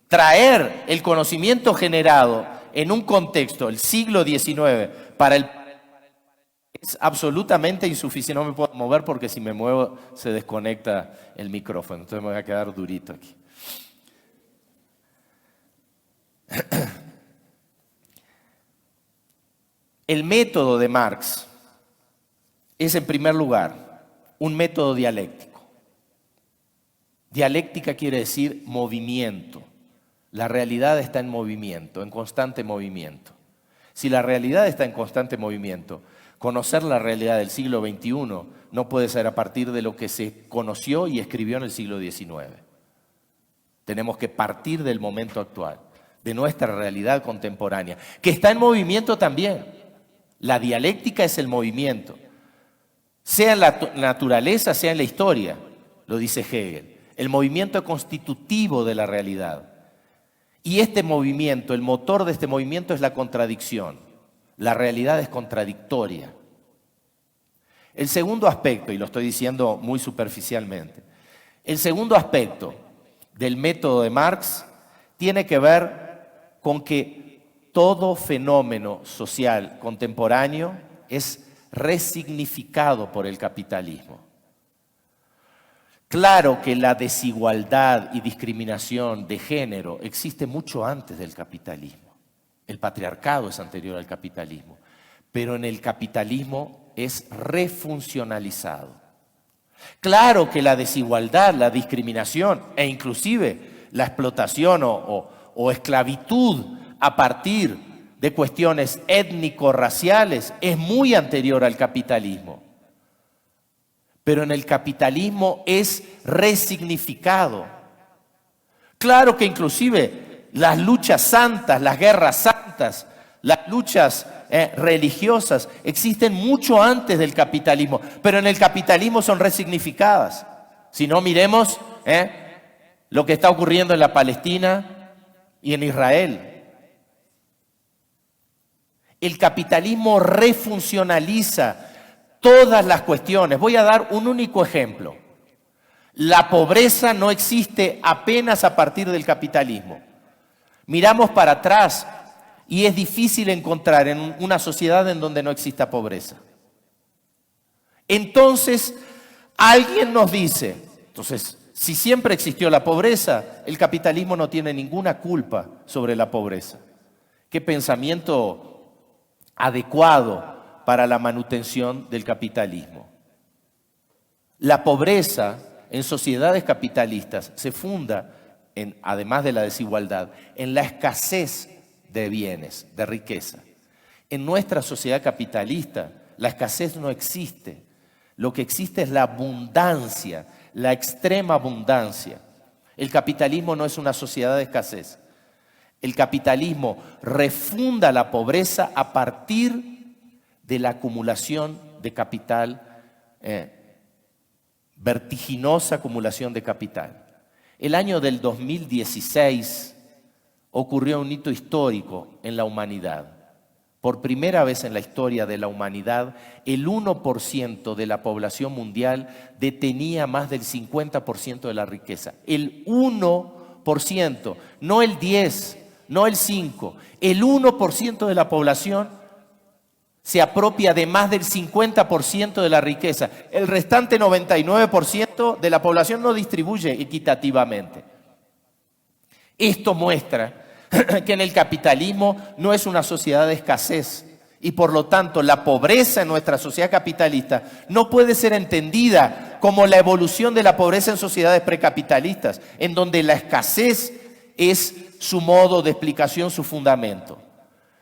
Traer el conocimiento generado en un contexto, el siglo XIX, para el es absolutamente insuficiente. No me puedo mover porque si me muevo se desconecta el micrófono. Entonces me voy a quedar durito aquí. El método de Marx es, en primer lugar, un método dialéctico. Dialéctica quiere decir movimiento. La realidad está en movimiento, en constante movimiento. Si la realidad está en constante movimiento, conocer la realidad del siglo XXI no puede ser a partir de lo que se conoció y escribió en el siglo XIX. Tenemos que partir del momento actual, de nuestra realidad contemporánea, que está en movimiento también. La dialéctica es el movimiento, sea en la naturaleza, sea en la historia, lo dice Hegel. El movimiento es constitutivo de la realidad. Y este movimiento, el motor de este movimiento es la contradicción. La realidad es contradictoria. El segundo aspecto, y lo estoy diciendo muy superficialmente, el segundo aspecto del método de Marx tiene que ver con que todo fenómeno social contemporáneo es resignificado por el capitalismo. Claro que la desigualdad y discriminación de género existe mucho antes del capitalismo. El patriarcado es anterior al capitalismo, pero en el capitalismo es refuncionalizado. Claro que la desigualdad, la discriminación e inclusive la explotación o esclavitud a partir de cuestiones étnico-raciales es muy anterior al capitalismo. Pero en el capitalismo es resignificado. Claro que inclusive las luchas santas, las guerras santas, las luchas religiosas existen mucho antes del capitalismo, pero en el capitalismo son resignificadas. Si no, miremos lo que está ocurriendo en la Palestina y en Israel. El capitalismo refuncionaliza todas las cuestiones. Voy a dar un único ejemplo. La pobreza no existe apenas a partir del capitalismo. Miramos para atrás y es difícil encontrar en una sociedad en donde no exista pobreza. Entonces, alguien nos dice, si siempre existió la pobreza, el capitalismo no tiene ninguna culpa sobre la pobreza. ¿Qué pensamiento adecuado para la manutención del capitalismo? La pobreza en sociedades capitalistas se funda, además de la desigualdad, en la escasez de bienes, de riqueza. En nuestra sociedad capitalista, la escasez no existe. Lo que existe es la abundancia, la extrema abundancia. El capitalismo no es una sociedad de escasez. El capitalismo refunda la pobreza a partir de la acumulación de capital, vertiginosa acumulación de capital. El año del 2016 ocurrió un hito histórico en la humanidad. Por primera vez en la historia de la humanidad, el 1% de la población mundial detenía más del 50% de la riqueza. El 1%, no el 10%, no el 5%, el 1% de la población se apropia de más del 50% de la riqueza. El restante 99% de la población no distribuye equitativamente. Esto muestra que en el capitalismo no es una sociedad de escasez y por lo tanto la pobreza en nuestra sociedad capitalista no puede ser entendida como la evolución de la pobreza en sociedades precapitalistas, en donde la escasez es su modo de explicación, su fundamento.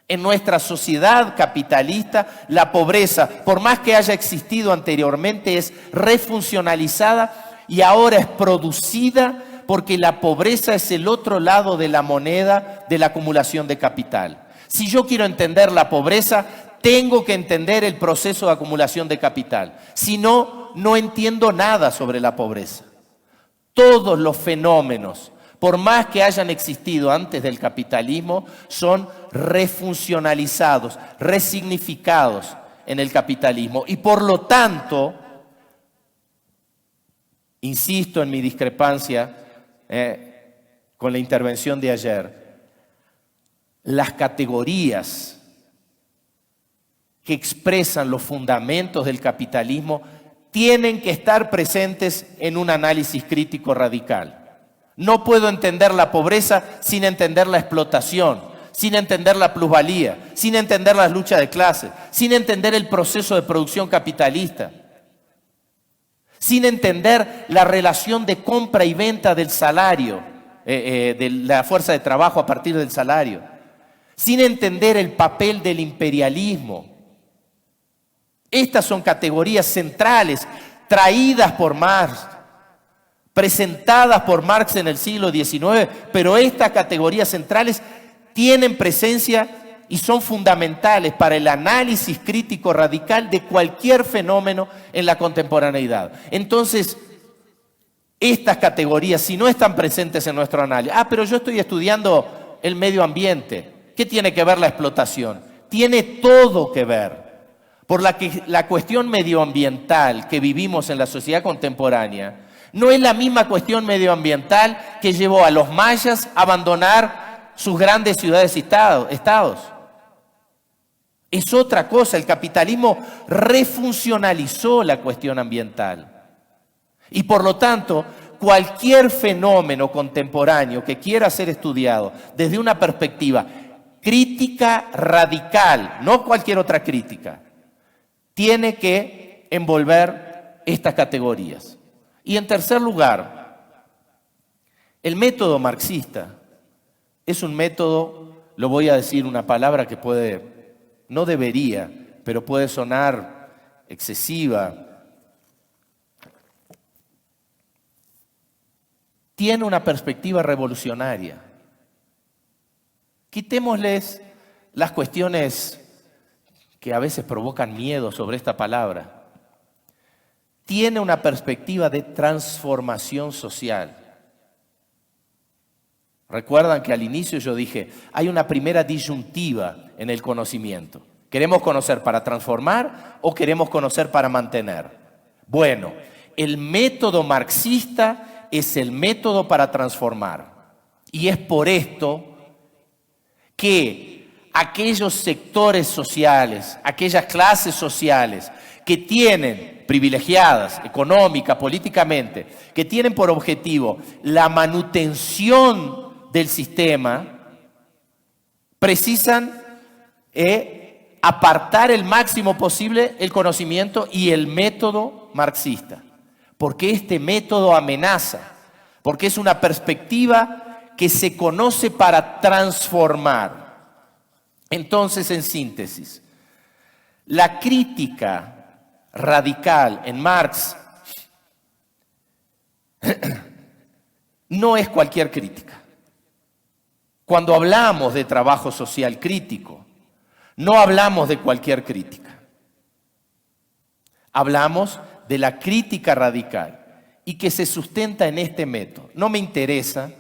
En nuestra sociedad capitalista, la pobreza, por más que haya existido anteriormente, es refuncionalizada y ahora es producida porque la pobreza es el otro lado de la moneda de la acumulación de capital. Si yo quiero entender la pobreza, tengo que entender el proceso de acumulación de capital. Si no, no entiendo nada sobre la pobreza. Todos los fenómenos, por más que hayan existido antes del capitalismo, son refuncionalizados, resignificados en el capitalismo. Y por lo tanto, insisto en mi discrepancia con la intervención de ayer, las categorías que expresan los fundamentos del capitalismo tienen que estar presentes en un análisis crítico radical. No puedo entender la pobreza sin entender la explotación, sin entender la plusvalía, sin entender las luchas de clases, sin entender el proceso de producción capitalista, sin entender la relación de compra y venta del salario, de la fuerza de trabajo a partir del salario, sin entender el papel del imperialismo. Estas son categorías centrales, traídas por Marx, presentadas por Marx en el siglo XIX, pero estas categorías centrales tienen presencia y son fundamentales para el análisis crítico radical de cualquier fenómeno en la contemporaneidad. Entonces, estas categorías, si no están presentes en nuestro análisis, pero yo estoy estudiando el medio ambiente, ¿qué tiene que ver la explotación? Tiene todo que ver. Por la cuestión medioambiental que vivimos en la sociedad contemporánea no es la misma cuestión medioambiental que llevó a los mayas a abandonar sus grandes ciudades y estados. Es otra cosa, el capitalismo refuncionalizó la cuestión ambiental. Y por lo tanto, cualquier fenómeno contemporáneo que quiera ser estudiado desde una perspectiva crítica radical, no cualquier otra crítica, tiene que envolver estas categorías. Y en tercer lugar, el método marxista es un método, lo voy a decir una palabra que puede, no debería, pero puede sonar excesiva. Tiene una perspectiva revolucionaria. Quitémosles las cuestiones que a veces provocan miedo sobre esta palabra. Tiene una perspectiva de transformación social. Recuerdan que al inicio yo dije, hay una primera disyuntiva en el conocimiento. ¿Queremos conocer para transformar o queremos conocer para mantener? Bueno, el método marxista es el método para transformar. Y es por esto que aquellos sectores sociales, aquellas clases sociales que tienen, privilegiadas, económica, políticamente, que tienen por objetivo la manutención del sistema, precisan apartar el máximo posible el conocimiento y el método marxista. Porque este método amenaza, porque es una perspectiva que se conoce para transformar. Entonces, en síntesis, la crítica radical en Marx no es cualquier crítica. Cuando hablamos de trabajo social crítico, no hablamos de cualquier crítica. Hablamos de la crítica radical y que se sustenta en este método. No me interesa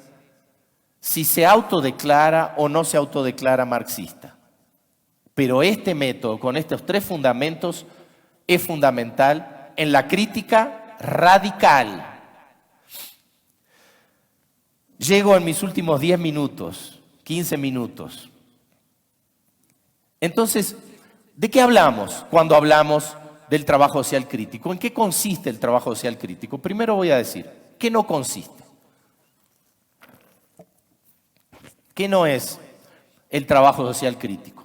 si se autodeclara o no se autodeclara marxista, pero este método, con estos tres fundamentos, es fundamental en la crítica radical. Llego en mis últimos 10 minutos, 15 minutos. Entonces, ¿de qué hablamos cuando hablamos del trabajo social crítico? ¿En qué consiste el trabajo social crítico? Primero voy a decir, ¿qué no consiste? ¿Qué no es el trabajo social crítico?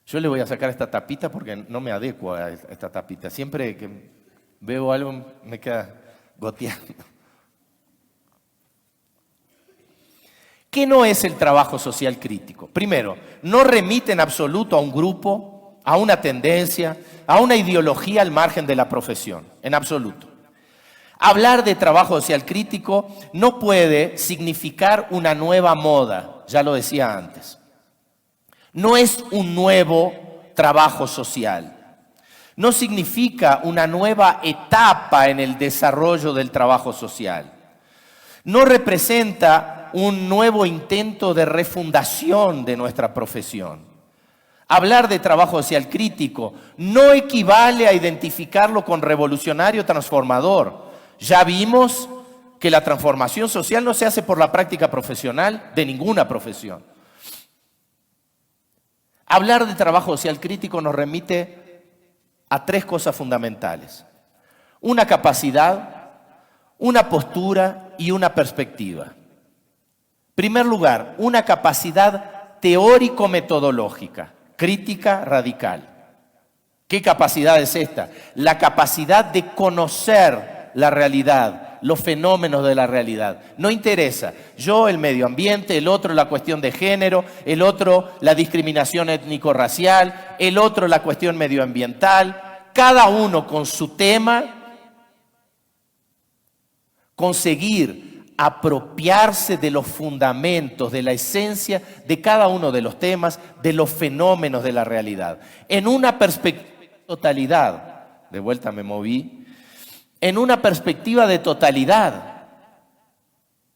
Yo le voy a sacar esta tapita porque no me adecuo a esta tapita. Siempre que veo algo me queda goteando. ¿Qué no es el trabajo social crítico? Primero, no remite en absoluto a un grupo, a una tendencia, a una ideología al margen de la profesión, en absoluto. Hablar de trabajo social crítico no puede significar una nueva moda, ya lo decía antes. No es un nuevo trabajo social. No significa una nueva etapa en el desarrollo del trabajo social. No representa un nuevo intento de refundación de nuestra profesión. Hablar de trabajo social crítico no equivale a identificarlo con revolucionario transformador. Ya vimos que la transformación social no se hace por la práctica profesional de ninguna profesión. Hablar de trabajo social crítico nos remite a tres cosas fundamentales: una capacidad, una postura y una perspectiva. En primer lugar, una capacidad teórico-metodológica, crítica radical. ¿Qué capacidad es esta? La capacidad de conocer la realidad, los fenómenos de la realidad. No interesa. Yo el medio ambiente, el otro la cuestión de género, el otro la discriminación étnico-racial, el otro la cuestión medioambiental. Cada uno con su tema, conseguir apropiarse de los fundamentos, de la esencia de cada uno de los temas, de los fenómenos de la realidad. En una perspectiva de totalidad, de vuelta me moví, en una perspectiva de totalidad.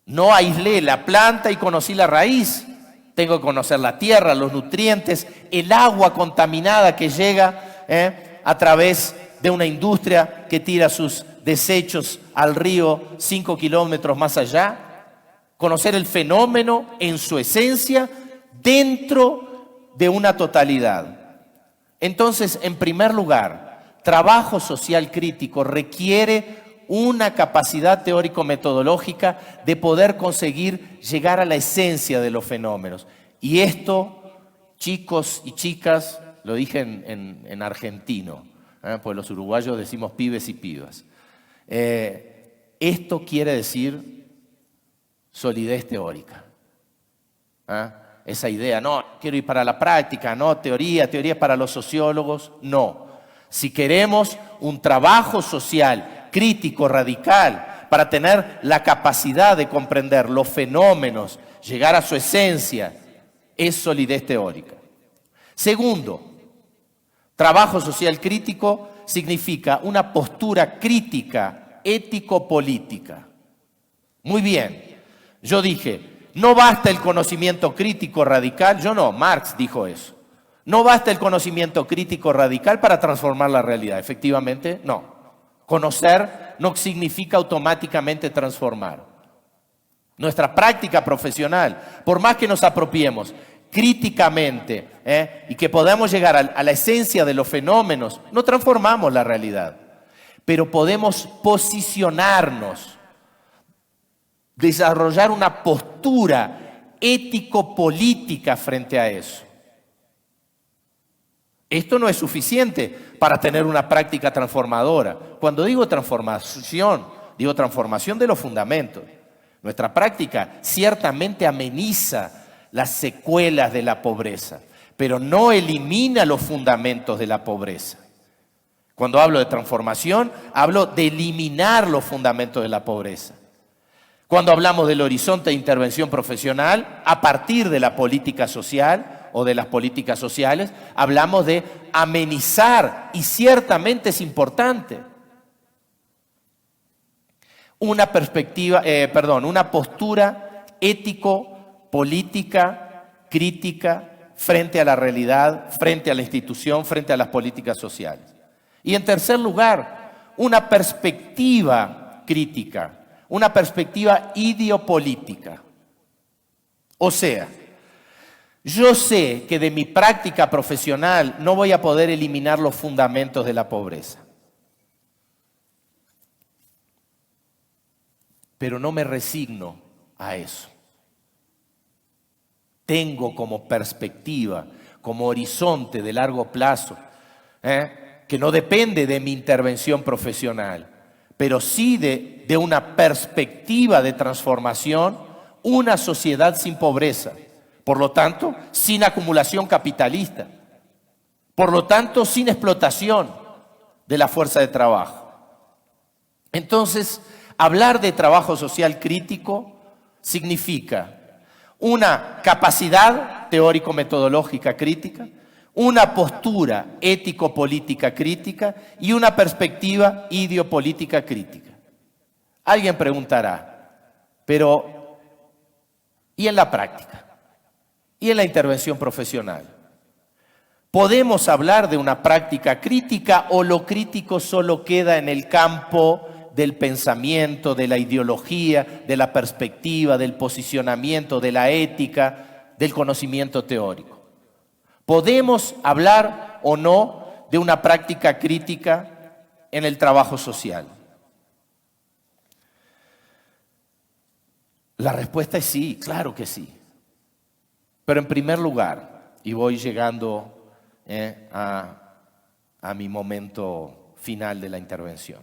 No aislé la planta y conocí la raíz. Tengo que conocer la tierra, los nutrientes, el agua contaminada que llega a través de una industria que tira sus desechos al río 5 kilómetros más allá. Conocer el fenómeno en su esencia dentro de una totalidad. Entonces, en primer lugar, trabajo social crítico requiere una capacidad teórico-metodológica de poder conseguir llegar a la esencia de los fenómenos. Y esto, chicos y chicas, lo dije en argentino, pues los uruguayos decimos pibes y pibas. Esto quiere decir solidez teórica. Esa idea, no, quiero ir para la práctica, no, teoría es para los sociólogos, no. Si queremos un trabajo social, crítico, radical, para tener la capacidad de comprender los fenómenos, llegar a su esencia, es solidez teórica. Segundo, trabajo social crítico significa una postura crítica, ético-política. Muy bien, yo dije, no basta el conocimiento crítico radical, yo no, Marx dijo eso. No basta el conocimiento crítico radical para transformar la realidad. Efectivamente, no. Conocer no significa automáticamente transformar. Nuestra práctica profesional, por más que nos apropiemos críticamente y que podamos llegar a la esencia de los fenómenos, no transformamos la realidad. Pero podemos posicionarnos, desarrollar una postura ético-política frente a eso. Esto no es suficiente para tener una práctica transformadora. Cuando digo transformación, digo transformación de los fundamentos. Nuestra práctica ciertamente ameniza las secuelas de la pobreza, pero no elimina los fundamentos de la pobreza. Cuando hablo de transformación, hablo de eliminar los fundamentos de la pobreza. Cuando hablamos del horizonte de intervención profesional, a partir de la política social o de las políticas sociales, hablamos de amenizar, y ciertamente es importante, una postura ético-política, crítica, frente a la realidad, frente a la institución, frente a las políticas sociales. Y en tercer lugar, una perspectiva crítica, una perspectiva ideopolítica. O sea, yo sé que de mi práctica profesional no voy a poder eliminar los fundamentos de la pobreza. Pero no me resigno a eso. Tengo como perspectiva, como horizonte de largo plazo, que no depende de mi intervención profesional, pero sí de una perspectiva de transformación, una sociedad sin pobreza. Por lo tanto, sin acumulación capitalista. Por lo tanto, sin explotación de la fuerza de trabajo. Entonces, hablar de trabajo social crítico significa una capacidad teórico-metodológica crítica, una postura ético-política crítica y una perspectiva ideopolítica crítica. Alguien preguntará, pero ¿y en la práctica? ¿Y en la intervención profesional? ¿Podemos hablar de una práctica crítica o lo crítico solo queda en el campo del pensamiento, de la ideología, de la perspectiva, del posicionamiento, de la ética, del conocimiento teórico? ¿Podemos hablar o no de una práctica crítica en el trabajo social? La respuesta es sí, claro que sí. Pero en primer lugar, y voy llegando a mi momento final de la intervención,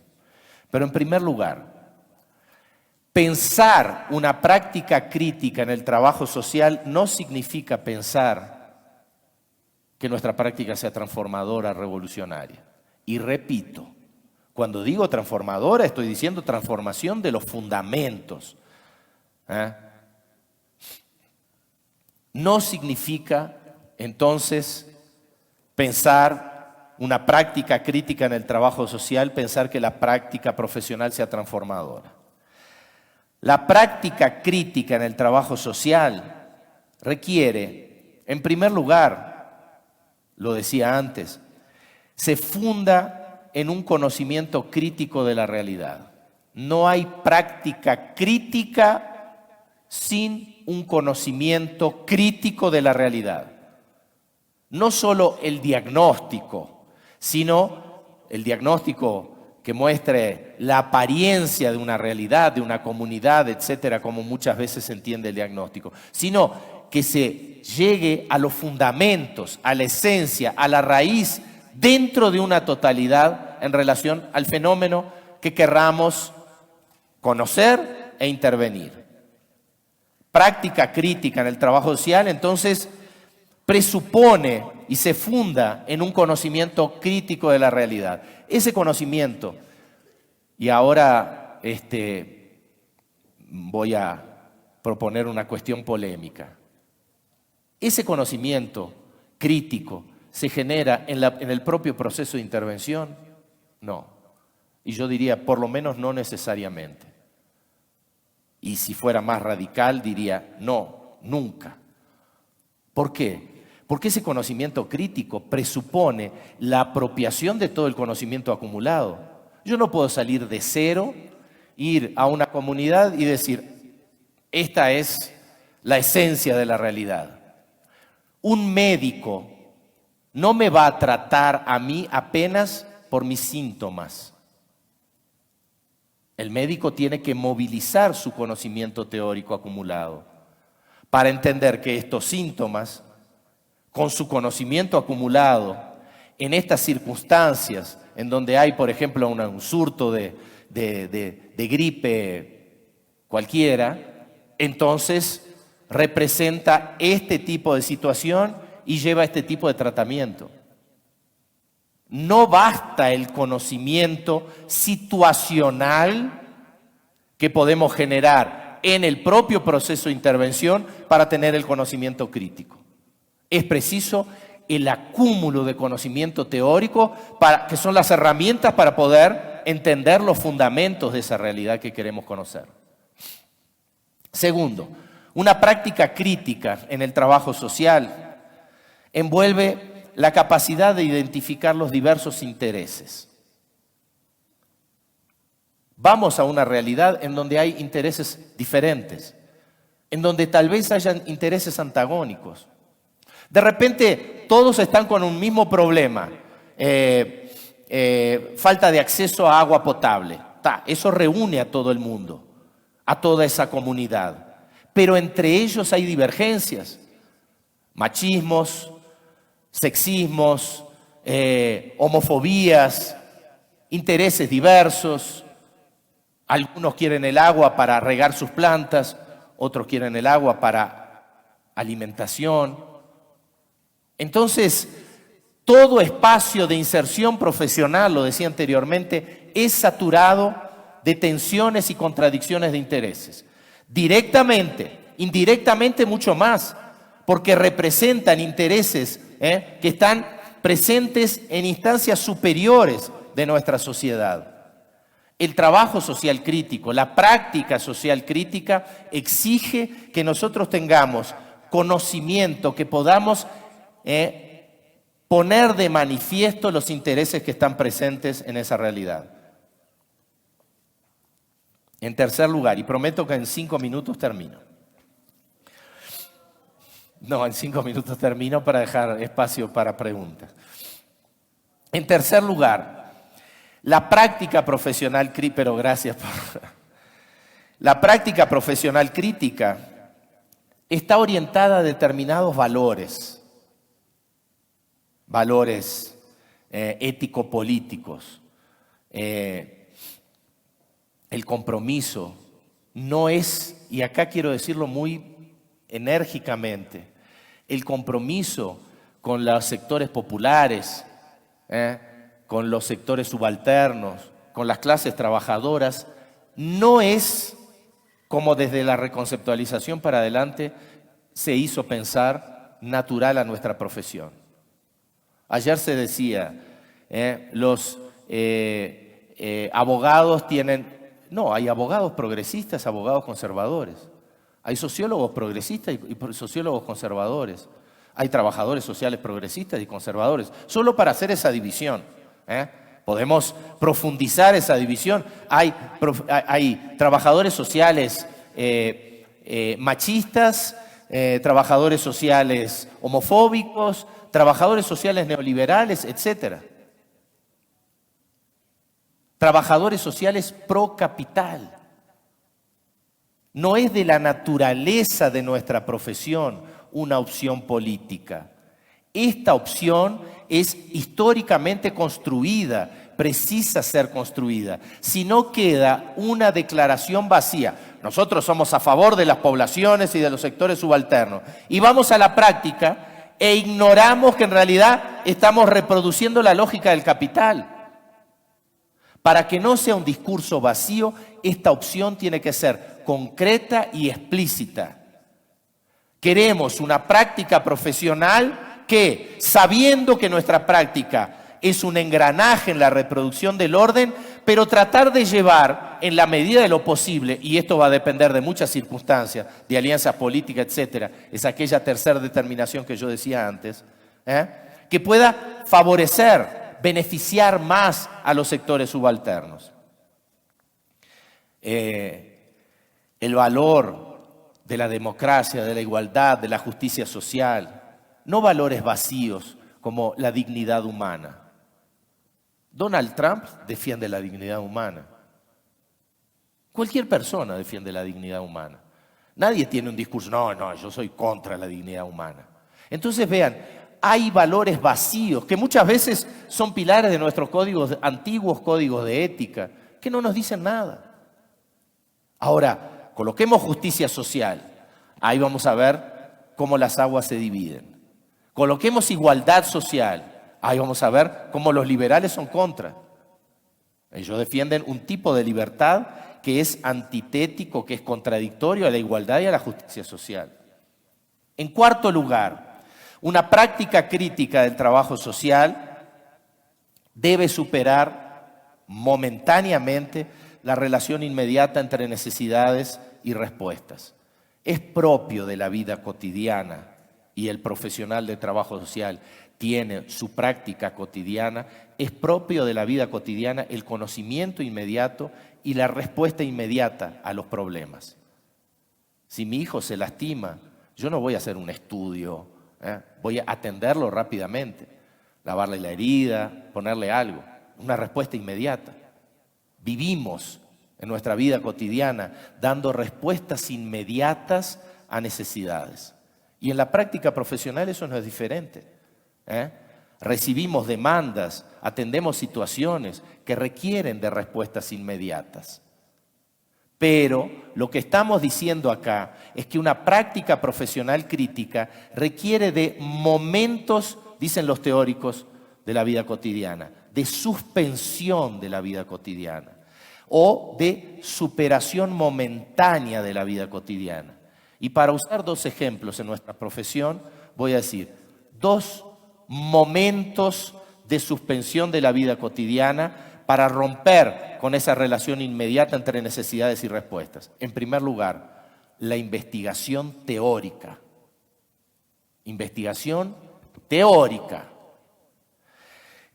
pero en primer lugar, Pensar una práctica crítica en el trabajo social no significa pensar que nuestra práctica sea transformadora, revolucionaria. Y repito, cuando digo transformadora estoy diciendo transformación de los fundamentos. No significa entonces pensar una práctica crítica en el trabajo social, pensar que la práctica profesional sea transformadora. La práctica crítica en el trabajo social requiere, en primer lugar, lo decía antes, se funda en un conocimiento crítico de la realidad. No hay práctica crítica sin un conocimiento crítico de la realidad. No solo el diagnóstico, sino el diagnóstico que muestre la apariencia de una realidad, de una comunidad, etcétera, como muchas veces se entiende el diagnóstico, sino que se llegue a los fundamentos, a la esencia, a la raíz, dentro de una totalidad en relación al fenómeno que querramos conocer e intervenir. Práctica crítica en el trabajo social, entonces, presupone y se funda en un conocimiento crítico de la realidad. Ese conocimiento, y ahora voy a proponer una cuestión polémica, ese conocimiento crítico se genera en el propio proceso de intervención. No, y yo diría por lo menos no necesariamente. Y si fuera más radical diría no, nunca. ¿Por qué? Porque ese conocimiento crítico presupone la apropiación de todo el conocimiento acumulado. Yo no puedo salir de cero, ir a una comunidad y decir, esta es la esencia de la realidad. Un médico no me va a tratar a mí apenas por mis síntomas. El médico tiene que movilizar su conocimiento teórico acumulado para entender que estos síntomas, con su conocimiento acumulado, en estas circunstancias, en donde hay, por ejemplo, un surto de gripe cualquiera, entonces representa este tipo de situación y lleva este tipo de tratamiento. No basta el conocimiento situacional que podemos generar en el propio proceso de intervención para tener el conocimiento crítico. Es preciso el acúmulo de conocimiento teórico, que son las herramientas para poder entender los fundamentos de esa realidad que queremos conocer. Segundo, una práctica crítica en el trabajo social envuelve la capacidad de identificar los diversos intereses. Vamos a una realidad en donde hay intereses diferentes, en donde tal vez hayan intereses antagónicos. De repente todos están con un mismo problema, falta de acceso a agua potable. Eso reúne a todo el mundo, a toda esa comunidad. Pero entre ellos hay divergencias, machismos, sexismos, homofobías, intereses diversos. Algunos quieren el agua para regar sus plantas, otros quieren el agua para alimentación. Entonces, todo espacio de inserción profesional, lo decía anteriormente, es saturado de tensiones y contradicciones de intereses. Directamente, indirectamente mucho más, porque representan intereses que están presentes en instancias superiores de nuestra sociedad. El trabajo social crítico, la práctica social crítica exige que nosotros tengamos conocimiento, que podamos poner de manifiesto los intereses que están presentes en esa realidad. En tercer lugar, y prometo que en 5 minutos termino. No, en 5 minutos termino para dejar espacio para preguntas. En tercer lugar, la práctica profesional crítica, pero gracias por... La práctica profesional crítica está orientada a determinados valores ético-políticos, el compromiso no es, y acá quiero decirlo muy enérgicamente, el compromiso con los sectores populares, con los sectores subalternos, con las clases trabajadoras, no es como desde la reconceptualización para adelante se hizo pensar natural a nuestra profesión. Ayer se decía, los abogados tienen... No, hay abogados progresistas, abogados conservadores. Hay sociólogos progresistas y sociólogos conservadores. Hay trabajadores sociales progresistas y conservadores. Solo para hacer esa división. Podemos profundizar esa división. Hay trabajadores sociales machistas, trabajadores sociales homofóbicos, trabajadores sociales neoliberales, etc. Trabajadores sociales pro capital. No es de la naturaleza de nuestra profesión una opción política. Esta opción es históricamente construida, precisa ser construida. Si no queda una declaración vacía, nosotros somos a favor de las poblaciones y de los sectores subalternos, y vamos a la práctica e ignoramos que en realidad estamos reproduciendo la lógica del capital. Para que no sea un discurso vacío, esta opción tiene que ser concreta y explícita. Queremos una práctica profesional que, sabiendo que nuestra práctica es un engranaje en la reproducción del orden, pero tratar de llevar en la medida de lo posible, y esto va a depender de muchas circunstancias, de alianzas políticas, etcétera, es aquella tercera determinación que yo decía antes, que pueda favorecer, beneficiar más a los sectores subalternos. El valor de la democracia, de la igualdad, de la justicia social, no valores vacíos como la dignidad humana. Donald Trump defiende la dignidad humana. Cualquier persona defiende la dignidad humana. Nadie tiene un discurso, no, yo soy contra la dignidad humana. Entonces vean, hay valores vacíos que muchas veces son pilares de nuestros códigos, antiguos códigos de ética, que no nos dicen nada. Ahora, coloquemos justicia social. Ahí vamos a ver cómo las aguas se dividen. Coloquemos igualdad social. Ahí vamos a ver cómo los liberales son contra. Ellos defienden un tipo de libertad que es antitético, que es contradictorio a la igualdad y a la justicia social. En cuarto lugar, una práctica crítica del trabajo social debe superar momentáneamente la relación inmediata entre necesidades y respuestas. Es propio de la vida cotidiana y el profesional de trabajo social tiene su práctica cotidiana, es propio de la vida cotidiana el conocimiento inmediato y la respuesta inmediata a los problemas. Si mi hijo se lastima, yo no voy a hacer un estudio, voy a atenderlo rápidamente, lavarle la herida, ponerle algo, una respuesta inmediata. Vivimos en nuestra vida cotidiana dando respuestas inmediatas a necesidades. Y en la práctica profesional eso no es diferente. Recibimos demandas, atendemos situaciones que requieren de respuestas inmediatas. Pero lo que estamos diciendo acá es que una práctica profesional crítica requiere de momentos, dicen los teóricos, de la vida cotidiana, de suspensión de la vida cotidiana o de superación momentánea de la vida cotidiana. Y para usar dos ejemplos en nuestra profesión, voy a decir dos momentos de suspensión de la vida cotidiana para romper con esa relación inmediata entre necesidades y respuestas. En primer lugar, la investigación teórica. Investigación teórica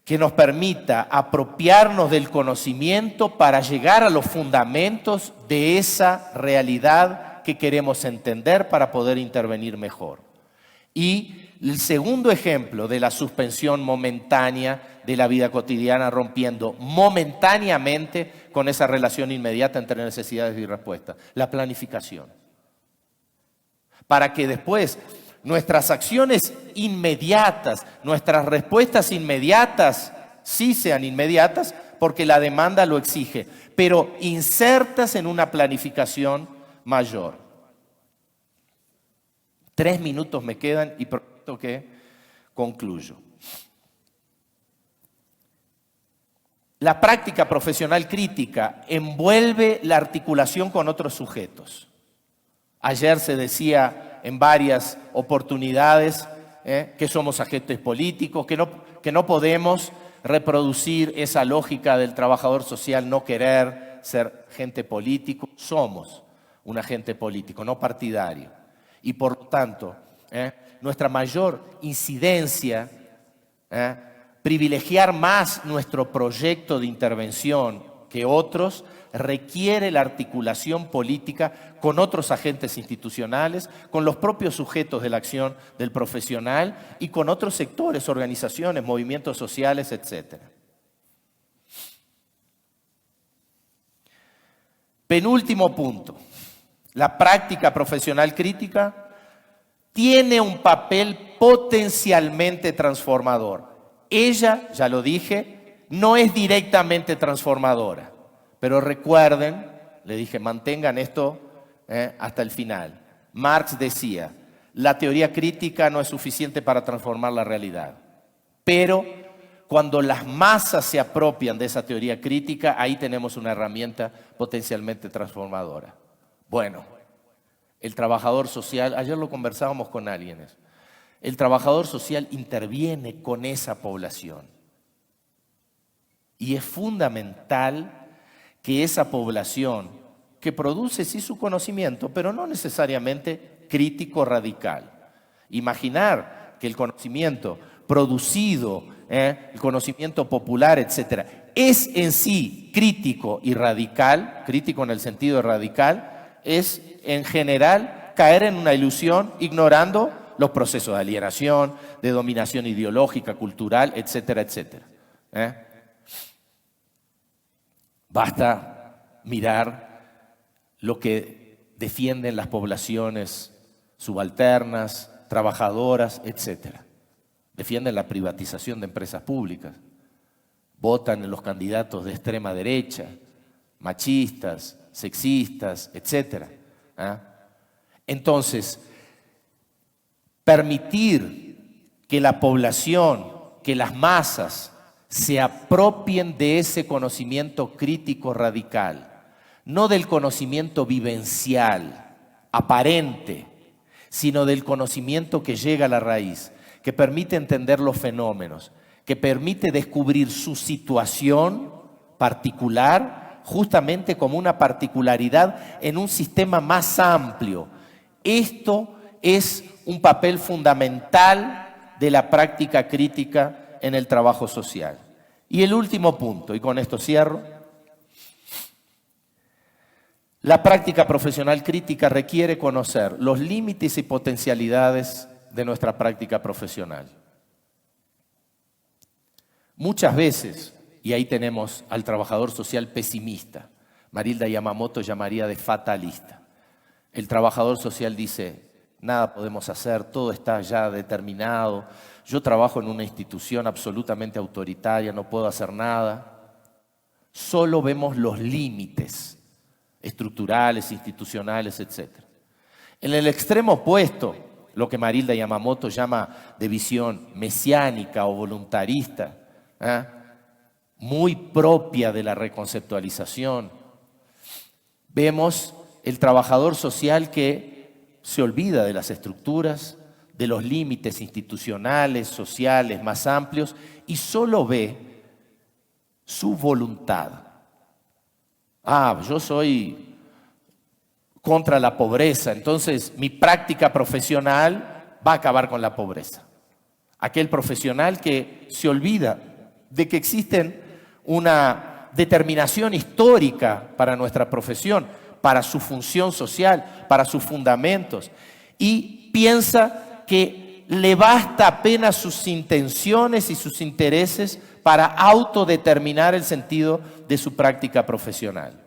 que nos permita apropiarnos del conocimiento para llegar a los fundamentos de esa realidad que queremos entender para poder intervenir mejor. Y el segundo ejemplo de la suspensión momentánea de la vida cotidiana, rompiendo momentáneamente con esa relación inmediata entre necesidades y respuestas, la planificación. Para que después nuestras acciones inmediatas, nuestras respuestas inmediatas, sí sean inmediatas, porque la demanda lo exige, pero insertas en una planificación mayor. 3 minutos me quedan y prometo que concluyo. La práctica profesional crítica envuelve la articulación con otros sujetos. Ayer se decía en varias oportunidades que somos agentes políticos, que no podemos reproducir esa lógica del trabajador social no querer ser agente político. Somos un agente político, no partidario. Y por lo tanto, nuestra mayor incidencia, privilegiar más nuestro proyecto de intervención que otros, requiere la articulación política con otros agentes institucionales, con los propios sujetos de la acción del profesional y con otros sectores, organizaciones, movimientos sociales, etc. Penúltimo punto. La práctica profesional crítica tiene un papel potencialmente transformador. Ella, ya lo dije, no es directamente transformadora. Pero recuerden, le dije, mantengan esto hasta el final. Marx decía, la teoría crítica no es suficiente para transformar la realidad. Pero cuando las masas se apropian de esa teoría crítica, ahí tenemos una herramienta potencialmente transformadora. Bueno, el trabajador social, ayer lo conversábamos con alguien, el trabajador social interviene con esa población. Y es fundamental que esa población, que produce sí su conocimiento, pero no necesariamente crítico radical. Imaginar que el conocimiento producido, el conocimiento popular, etcétera, es en sí crítico y radical, crítico en el sentido de radical, es en general caer en una ilusión ignorando los procesos de alienación, de dominación ideológica, cultural, etcétera, etcétera. Basta mirar lo que defienden las poblaciones subalternas, trabajadoras, etc. Defienden la privatización de empresas públicas. Votan en los candidatos de extrema derecha, machistas, sexistas, etc. Entonces, permitir que la población, que las masas, se apropien de ese conocimiento crítico radical, no del conocimiento vivencial, aparente, sino del conocimiento que llega a la raíz, que permite entender los fenómenos, que permite descubrir su situación particular, justamente como una particularidad en un sistema más amplio. Esto es un papel fundamental de la práctica crítica en el trabajo social. Y el último punto, y con esto cierro, la práctica profesional crítica requiere conocer los límites y potencialidades de nuestra práctica profesional. Muchas veces, y ahí tenemos al trabajador social pesimista, Marilda Yamamoto llamaría de fatalista. El trabajador social dice, nada podemos hacer, todo está ya determinado, yo trabajo en una institución absolutamente autoritaria, no puedo hacer nada. Solo vemos los límites estructurales, institucionales, etc. En el extremo opuesto, lo que Marilda Yamamoto llama de visión mesiánica o voluntarista, muy propia de la reconceptualización, vemos el trabajador social que se olvida de las estructuras, de los límites institucionales, sociales, más amplios, y solo ve su voluntad. Yo soy contra la pobreza, entonces mi práctica profesional va a acabar con la pobreza. Aquel profesional que se olvida de que existen una determinación histórica para nuestra profesión, para su función social, para sus fundamentos, y piensa que le basta apenas sus intenciones y sus intereses para autodeterminar el sentido de su práctica profesional.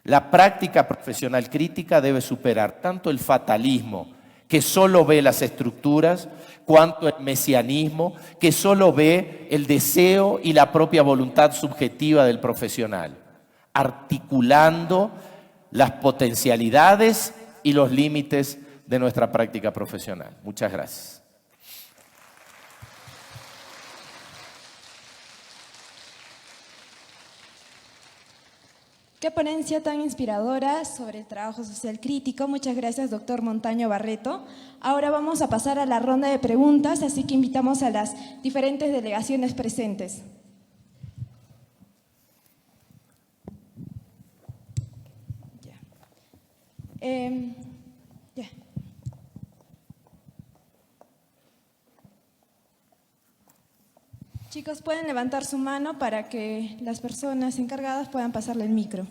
La práctica profesional crítica debe superar tanto el fatalismo que solo ve las estructuras, cuanto el mesianismo, que solo ve el deseo y la propia voluntad subjetiva del profesional, articulando las potencialidades y los límites de nuestra práctica profesional. Muchas gracias. Qué ponencia tan inspiradora sobre el trabajo social crítico. Muchas gracias, doctor Montaño Barreto. Ahora vamos a pasar a la ronda de preguntas, así que invitamos a las diferentes delegaciones presentes. Ya. Chicos, pueden levantar su mano para que las personas encargadas puedan pasarle el micro.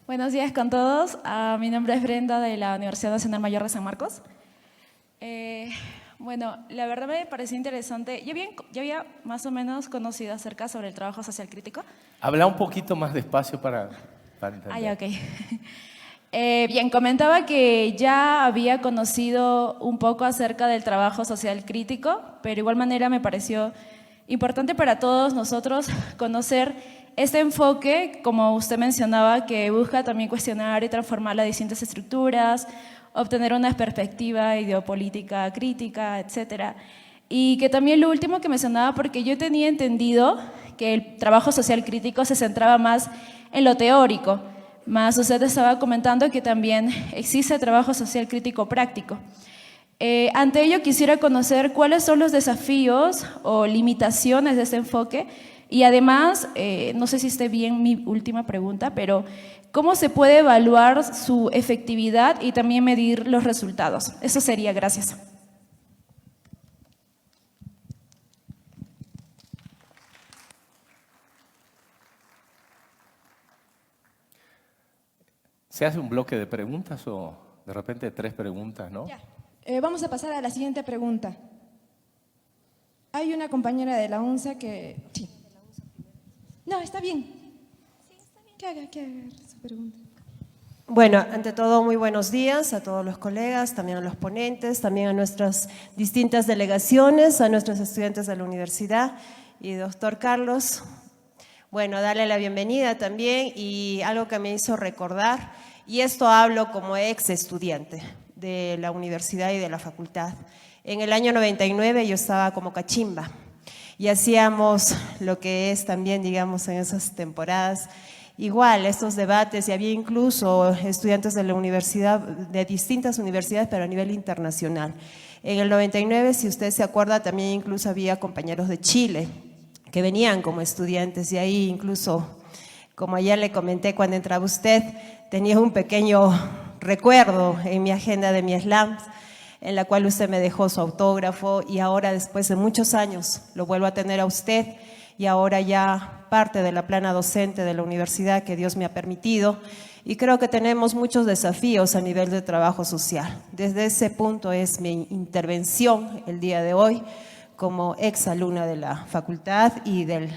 Buenos días con todos. Mi nombre es Brenda de la Universidad Nacional Mayor de San Marcos. Bueno, la verdad me pareció interesante. Ya había más o menos conocido acerca sobre el trabajo social crítico. Habla un poquito más despacio para entender. Ya, ok. Bien, comentaba que ya había conocido un poco acerca del trabajo social crítico, pero de igual manera me pareció importante para todos nosotros conocer este enfoque, como usted mencionaba, que busca también cuestionar y transformar las distintas estructuras, obtener una perspectiva ideopolítica crítica, etcétera. Y que también lo último que mencionaba, porque yo tenía entendido que el trabajo social crítico se centraba más en lo teórico, más usted estaba comentando que también existe trabajo social crítico práctico. Ante ello quisiera conocer cuáles son los desafíos o limitaciones de este enfoque y además, no sé si esté bien mi última pregunta, pero ¿cómo se puede evaluar su efectividad y también medir los resultados? Eso sería, gracias. ¿Se hace un bloque de preguntas o de repente 3 preguntas, no? Ya. Vamos a pasar a la siguiente pregunta. Hay una compañera de la UNSA que… Sí. No, está bien. Sí, está bien. Que haga su pregunta. Bueno, ante todo, muy buenos días a todos los colegas, también a los ponentes, también a nuestras distintas delegaciones, a nuestros estudiantes de la universidad y doctor Carlos. Bueno, darle la bienvenida también y algo que me hizo recordar, y esto hablo como ex estudiante de la universidad y de la facultad. En el año 99 yo estaba como cachimba y hacíamos lo que es también, digamos, en esas temporadas, igual estos debates, y había incluso estudiantes de la universidad, de distintas universidades, pero a nivel internacional. En el 99, si usted se acuerda, también incluso había compañeros de Chile que venían como estudiantes, y ahí incluso, como ayer le comenté cuando entraba usted, tenía un pequeño recuerdo en mi agenda de mi slam, en la cual usted me dejó su autógrafo, y ahora después de muchos años lo vuelvo a tener a usted, y ahora ya parte de la plana docente de la universidad que Dios me ha permitido, y creo que tenemos muchos desafíos a nivel de trabajo social. Desde ese punto es mi intervención el día de hoy como ex alumna de la facultad y de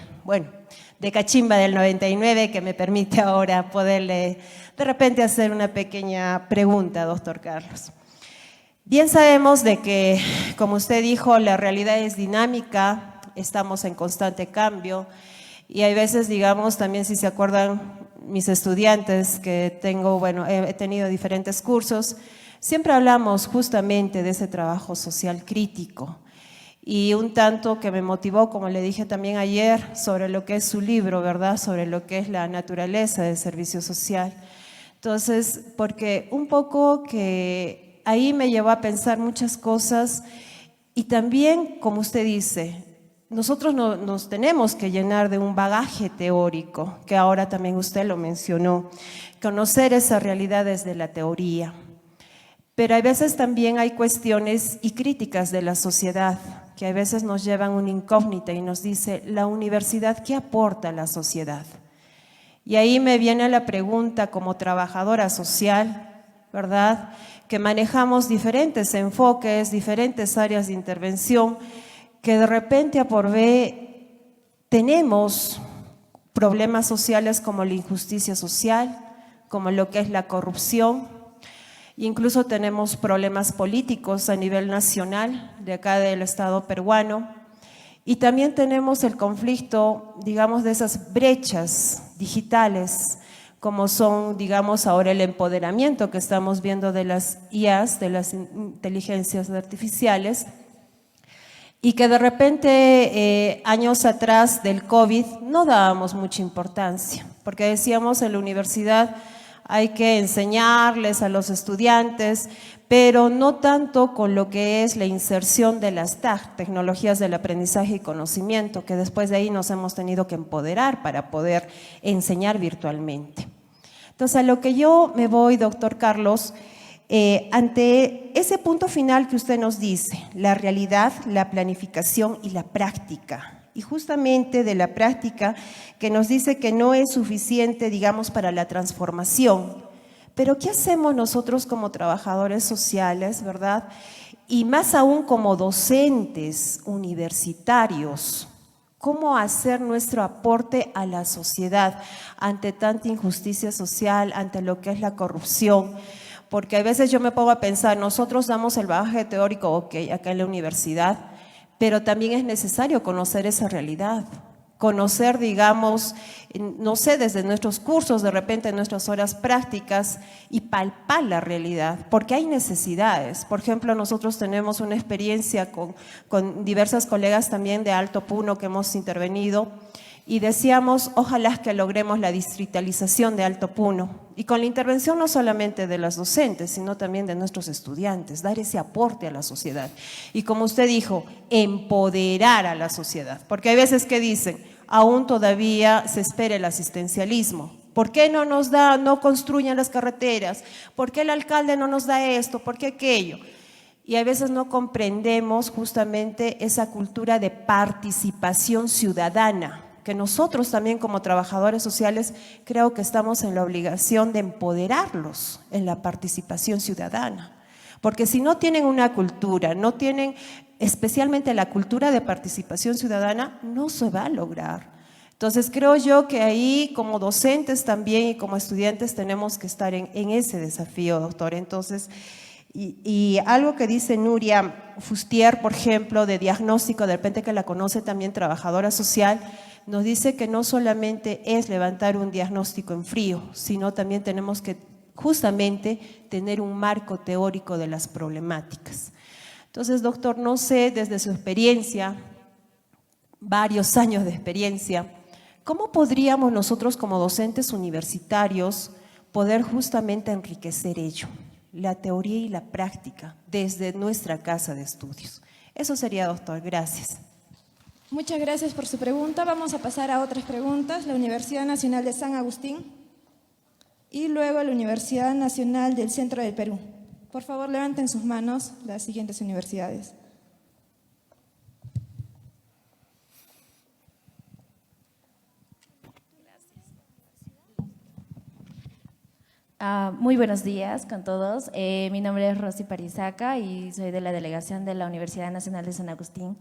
Cachimba del 99, que me permite ahora poderle de repente hacer una pequeña pregunta, doctor Carlos. Bien sabemos de que, como usted dijo, la realidad es dinámica, estamos en constante cambio, y hay veces, digamos, también si se acuerdan mis estudiantes que tengo, he tenido diferentes cursos, siempre hablamos justamente de ese trabajo social crítico. Y un tanto que me motivó, como le dije también ayer, sobre lo que es su libro, ¿verdad? Sobre lo que es la naturaleza del servicio social. Entonces, porque un poco que ahí me llevó a pensar muchas cosas, y también, como usted dice, nosotros nos tenemos que llenar de un bagaje teórico, que ahora también usted lo mencionó, conocer esa realidad desde la teoría. Pero a veces también hay cuestiones y críticas de la sociedad que a veces nos llevan una incógnita y nos dice, la universidad, ¿qué aporta a la sociedad? Y ahí me viene la pregunta como trabajadora social, ¿verdad? Que manejamos diferentes enfoques, diferentes áreas de intervención. que de repente a por B tenemos problemas sociales como la injusticia social, como lo que es la corrupción, incluso tenemos problemas políticos a nivel nacional, de acá del Estado peruano, y también tenemos el conflicto, digamos, de esas brechas digitales, como son, digamos, ahora el empoderamiento que estamos viendo de las IAs, de las inteligencias artificiales, y que de repente años atrás del COVID no dábamos mucha importancia, porque decíamos en la universidad hay que enseñarles a los estudiantes, pero no tanto con lo que es la inserción de las TAC, tecnologías del aprendizaje y conocimiento, que después de ahí nos hemos tenido que empoderar para poder enseñar virtualmente. Entonces, a lo que yo me voy, doctor Carlos, ante ese punto final que usted nos dice, la realidad, la planificación y la práctica, y justamente de la práctica que nos dice que no es suficiente, digamos, para la transformación. Pero ¿qué hacemos nosotros como trabajadores sociales, verdad? Y más aún como docentes universitarios, ¿cómo hacer nuestro aporte a la sociedad ante tanta injusticia social, ante lo que es la corrupción? Porque a veces yo me pongo a pensar, nosotros damos el bagaje teórico, ok, acá en la universidad, pero también es necesario conocer esa realidad, conocer, digamos, no sé, desde nuestros cursos, de repente en nuestras horas prácticas y palpar la realidad, porque hay necesidades. Por ejemplo, nosotros tenemos una experiencia con diversas colegas también de Alto Puno que hemos intervenido y decíamos, ojalá que logremos la distritalización de Alto Puno y con la intervención no solamente de las docentes, sino también de nuestros estudiantes, dar ese aporte a la sociedad. Y como usted dijo, empoderar a la sociedad, porque hay veces que dicen, aún todavía se espera el asistencialismo. ¿Por qué no nos da, no construyen las carreteras? ¿Por qué el alcalde no nos da esto? ¿Por qué aquello? Y a veces no comprendemos justamente esa cultura de participación ciudadana, que nosotros también como trabajadores sociales creo que estamos en la obligación de empoderarlos en la participación ciudadana. Porque si no tienen una cultura, no tienen especialmente la cultura de participación ciudadana, no se va a lograr. Entonces creo yo que ahí como docentes también y como estudiantes tenemos que estar en ese desafío, doctor. Entonces, y algo que dice Nuria Fustier, por ejemplo, de diagnóstico, de repente que la conoce también trabajadora social, nos dice que no solamente es levantar un diagnóstico en frío, sino también tenemos que justamente tener un marco teórico de las problemáticas. Entonces, doctor, no sé, desde su experiencia, varios años de experiencia, ¿cómo podríamos nosotros como docentes universitarios poder justamente enriquecer ello, la teoría y la práctica, desde nuestra casa de estudios? Eso sería, doctor. Gracias. Muchas gracias por su pregunta. Vamos a pasar a otras preguntas. La Universidad Nacional de San Agustín y luego la Universidad Nacional del Centro del Perú. Por favor, levanten sus manos las siguientes universidades. Muy buenos días con todos. Mi nombre es Rosy Parizaca y soy de la delegación de la Universidad Nacional de San Agustín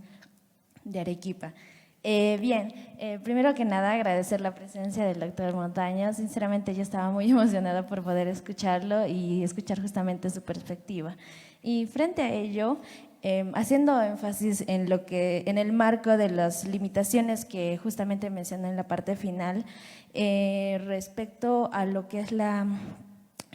de Arequipa. Primero que nada agradecer la presencia del doctor Montaño. Sinceramente yo estaba muy emocionada por poder escucharlo y escuchar justamente su perspectiva. Y frente a ello, haciendo énfasis en el marco de las limitaciones que justamente mencioné en la parte final, respecto a lo que es la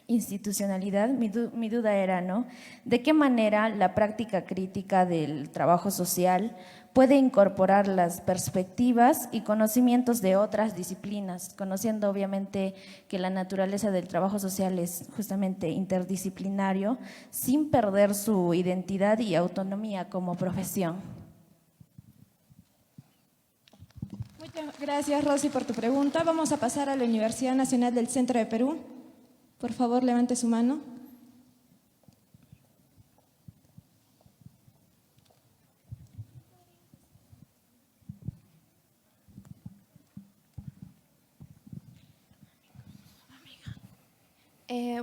institucionalidad, mi duda era, ¿no? ¿De qué manera la práctica crítica del trabajo social puede incorporar las perspectivas y conocimientos de otras disciplinas, conociendo obviamente que la naturaleza del trabajo social es justamente interdisciplinario, sin perder su identidad y autonomía como profesión? Muchas gracias, Rosy, por tu pregunta. Vamos a pasar a la Universidad Nacional del Centro de Perú. Por favor, levante su mano.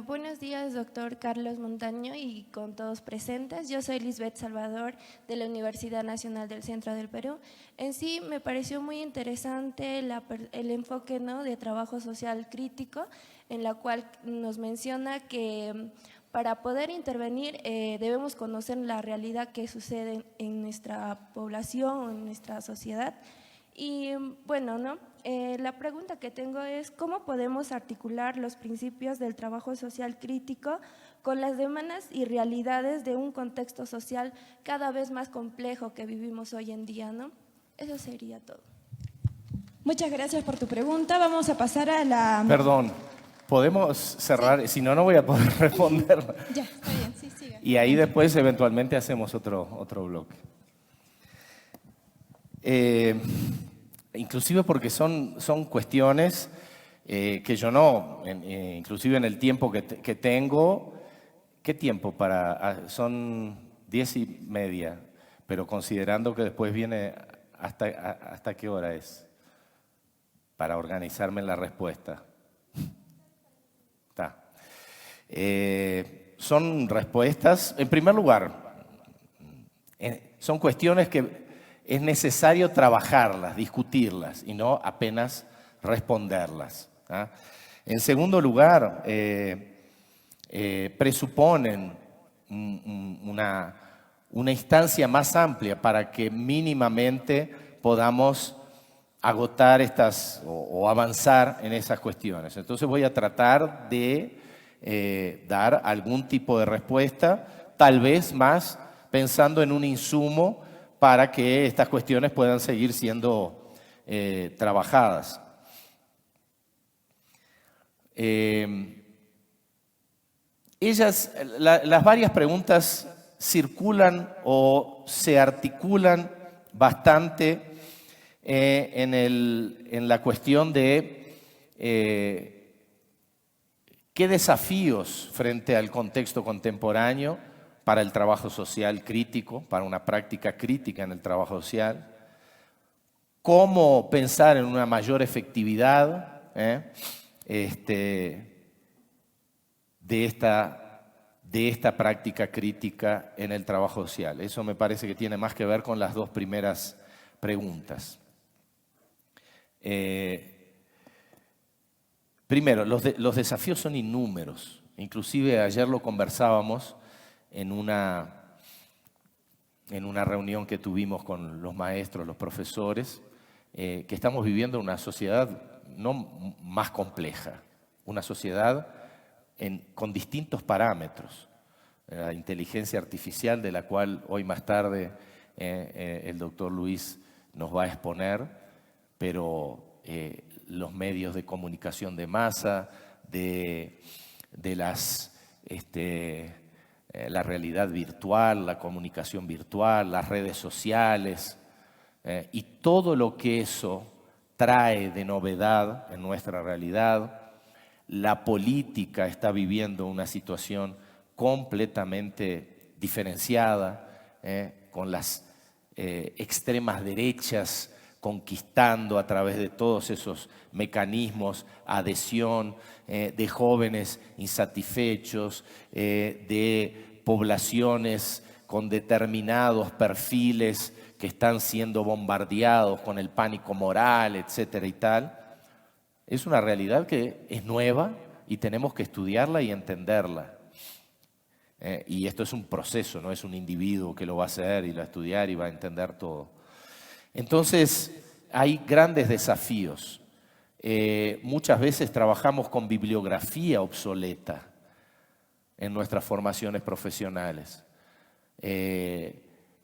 Buenos días, doctor Carlos Montaño, y con todos presentes. Yo soy Lisbeth Salvador, de la Universidad Nacional del Centro del Perú. En sí, me pareció muy interesante el enfoque, ¿no?, de trabajo social crítico, en la cual nos menciona que para poder intervenir debemos conocer la realidad que sucede en nuestra población, en nuestra sociedad. Y bueno, ¿no? La pregunta que tengo es, ¿cómo podemos articular los principios del trabajo social crítico con las demandas y realidades de un contexto social cada vez más complejo que vivimos hoy en día, ¿no? Eso sería todo. Muchas gracias por tu pregunta. Vamos a pasar a la... Perdón, ¿podemos cerrar? Si no, no voy a poder responder. Ya, está bien, sí, siga. Y ahí después eventualmente hacemos otro bloque. Inclusive porque son cuestiones que yo no, inclusive en el tiempo que tengo, ¿qué tiempo para? Son 10:30, pero considerando que después viene, ¿hasta qué hora es? Para organizarme en la respuesta. Está. Son respuestas, en primer lugar, son cuestiones que es necesario trabajarlas, discutirlas y no apenas responderlas. ¿Ah? En segundo lugar, presuponen una instancia más amplia para que mínimamente podamos agotar o avanzar en esas cuestiones. Entonces voy a tratar de dar algún tipo de respuesta, tal vez más pensando en un insumo para que estas cuestiones puedan seguir siendo trabajadas. Las varias preguntas circulan o se articulan bastante en la cuestión de qué desafíos frente al contexto contemporáneo para el trabajo social crítico, para una práctica crítica en el trabajo social, cómo pensar en una mayor efectividad de esta práctica crítica en el trabajo social. Eso me parece que tiene más que ver con las dos primeras preguntas. Primero, los desafíos son innúmeros. Inclusive ayer lo conversábamos en una reunión que tuvimos con los maestros, los profesores, que estamos viviendo una sociedad no más compleja, una sociedad con distintos parámetros. La inteligencia artificial, de la cual hoy más tarde el doctor Luis nos va a exponer, pero los medios de comunicación de masa, de la realidad virtual, la comunicación virtual, las redes sociales y todo lo que eso trae de novedad en nuestra realidad. La política está viviendo una situación completamente diferenciada, con las extremas derechas conquistando a través de todos esos mecanismos adhesión de jóvenes insatisfechos, de poblaciones con determinados perfiles que están siendo bombardeados con el pánico moral, etcétera y tal. Es una realidad que es nueva y tenemos que estudiarla y entenderla. Y esto es un proceso, no es un individuo que lo va a hacer y lo va a estudiar y va a entender todo. Entonces, hay grandes desafíos. Muchas veces trabajamos con bibliografía obsoleta en nuestras formaciones profesionales.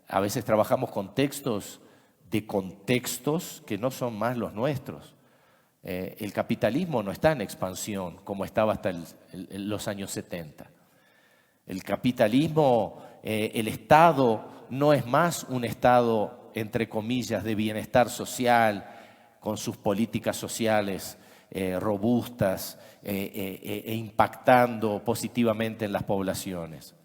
A veces trabajamos con textos de contextos que no son más los nuestros. El capitalismo no está en expansión como estaba hasta los años 70. El capitalismo, el Estado no es más un Estado, entre comillas, de bienestar social, con sus políticas sociales robustas e impactando positivamente en las poblaciones.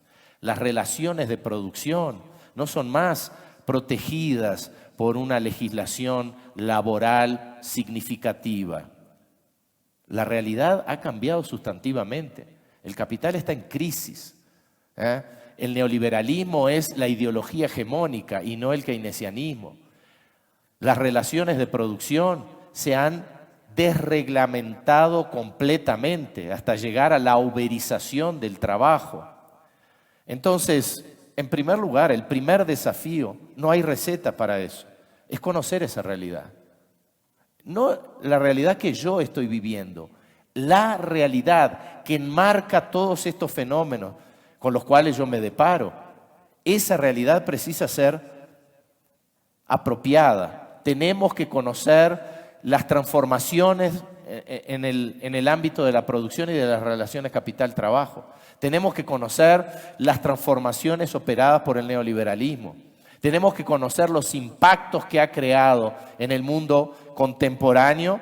Las relaciones de producción no son más protegidas por una legislación laboral significativa. La realidad ha cambiado sustantivamente. El capital está en crisis. El neoliberalismo es la ideología hegemónica y no el keynesianismo. Las relaciones de producción se han desreglamentado completamente hasta llegar a la uberización del trabajo. Entonces, en primer lugar, el primer desafío, no hay receta para eso, es conocer esa realidad. No la realidad que yo estoy viviendo, la realidad que enmarca todos estos fenómenos con los cuales yo me deparo. Esa realidad precisa ser apropiada. Tenemos que conocer las transformaciones en el ámbito de la producción y de las relaciones capital-trabajo. Tenemos que conocer las transformaciones operadas por el neoliberalismo. Tenemos que conocer los impactos que ha creado en el mundo contemporáneo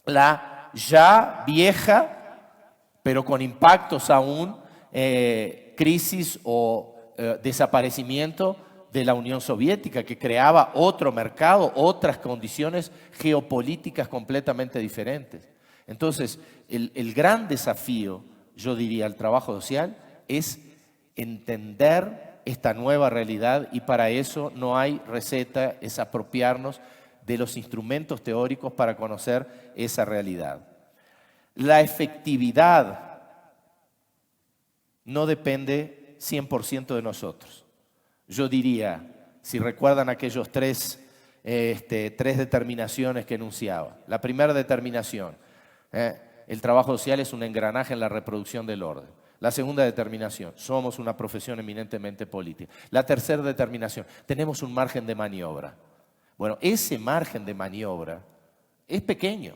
la ya vieja, pero con impactos aún, crisis o desaparecimiento de la Unión Soviética, que creaba otro mercado, otras condiciones geopolíticas completamente diferentes. Entonces, el gran desafío, yo diría, al trabajo social es entender esta nueva realidad, y para eso no hay receta, es apropiarnos de los instrumentos teóricos para conocer esa realidad. La efectividad no depende 100% de nosotros. Yo diría, si recuerdan aquellos tres determinaciones que enunciaba. La primera determinación, el trabajo social es un engranaje en la reproducción del orden. La segunda determinación, somos una profesión eminentemente política. La tercera determinación, tenemos un margen de maniobra. Bueno, ese margen de maniobra es pequeño.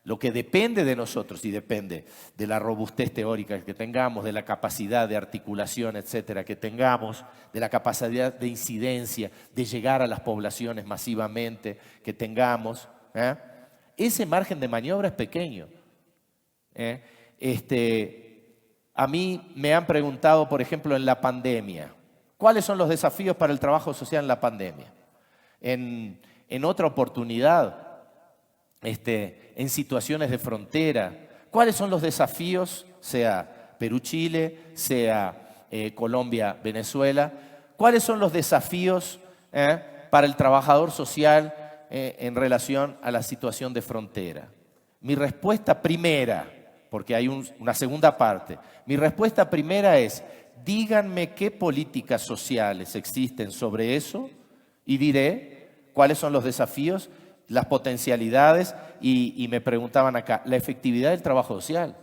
Lo que depende de nosotros y depende de la robustez teórica que tengamos, de la capacidad de articulación, etcétera, que tengamos, de la capacidad de incidencia, de llegar a las poblaciones masivamente que tengamos, ese margen de maniobra es pequeño. A mí me han preguntado, por ejemplo, en la pandemia, ¿cuáles son los desafíos para el trabajo social en la pandemia? En otra oportunidad, en situaciones de frontera, ¿cuáles son los desafíos, sea Perú-Chile, sea Colombia-Venezuela? ¿Cuáles son los desafíos para el trabajador social en relación a la situación de frontera? Mi respuesta primera, porque hay una segunda parte, mi respuesta primera es, díganme qué políticas sociales existen sobre eso y diré cuáles son los desafíos, las potencialidades, y me preguntaban acá, la efectividad del trabajo social.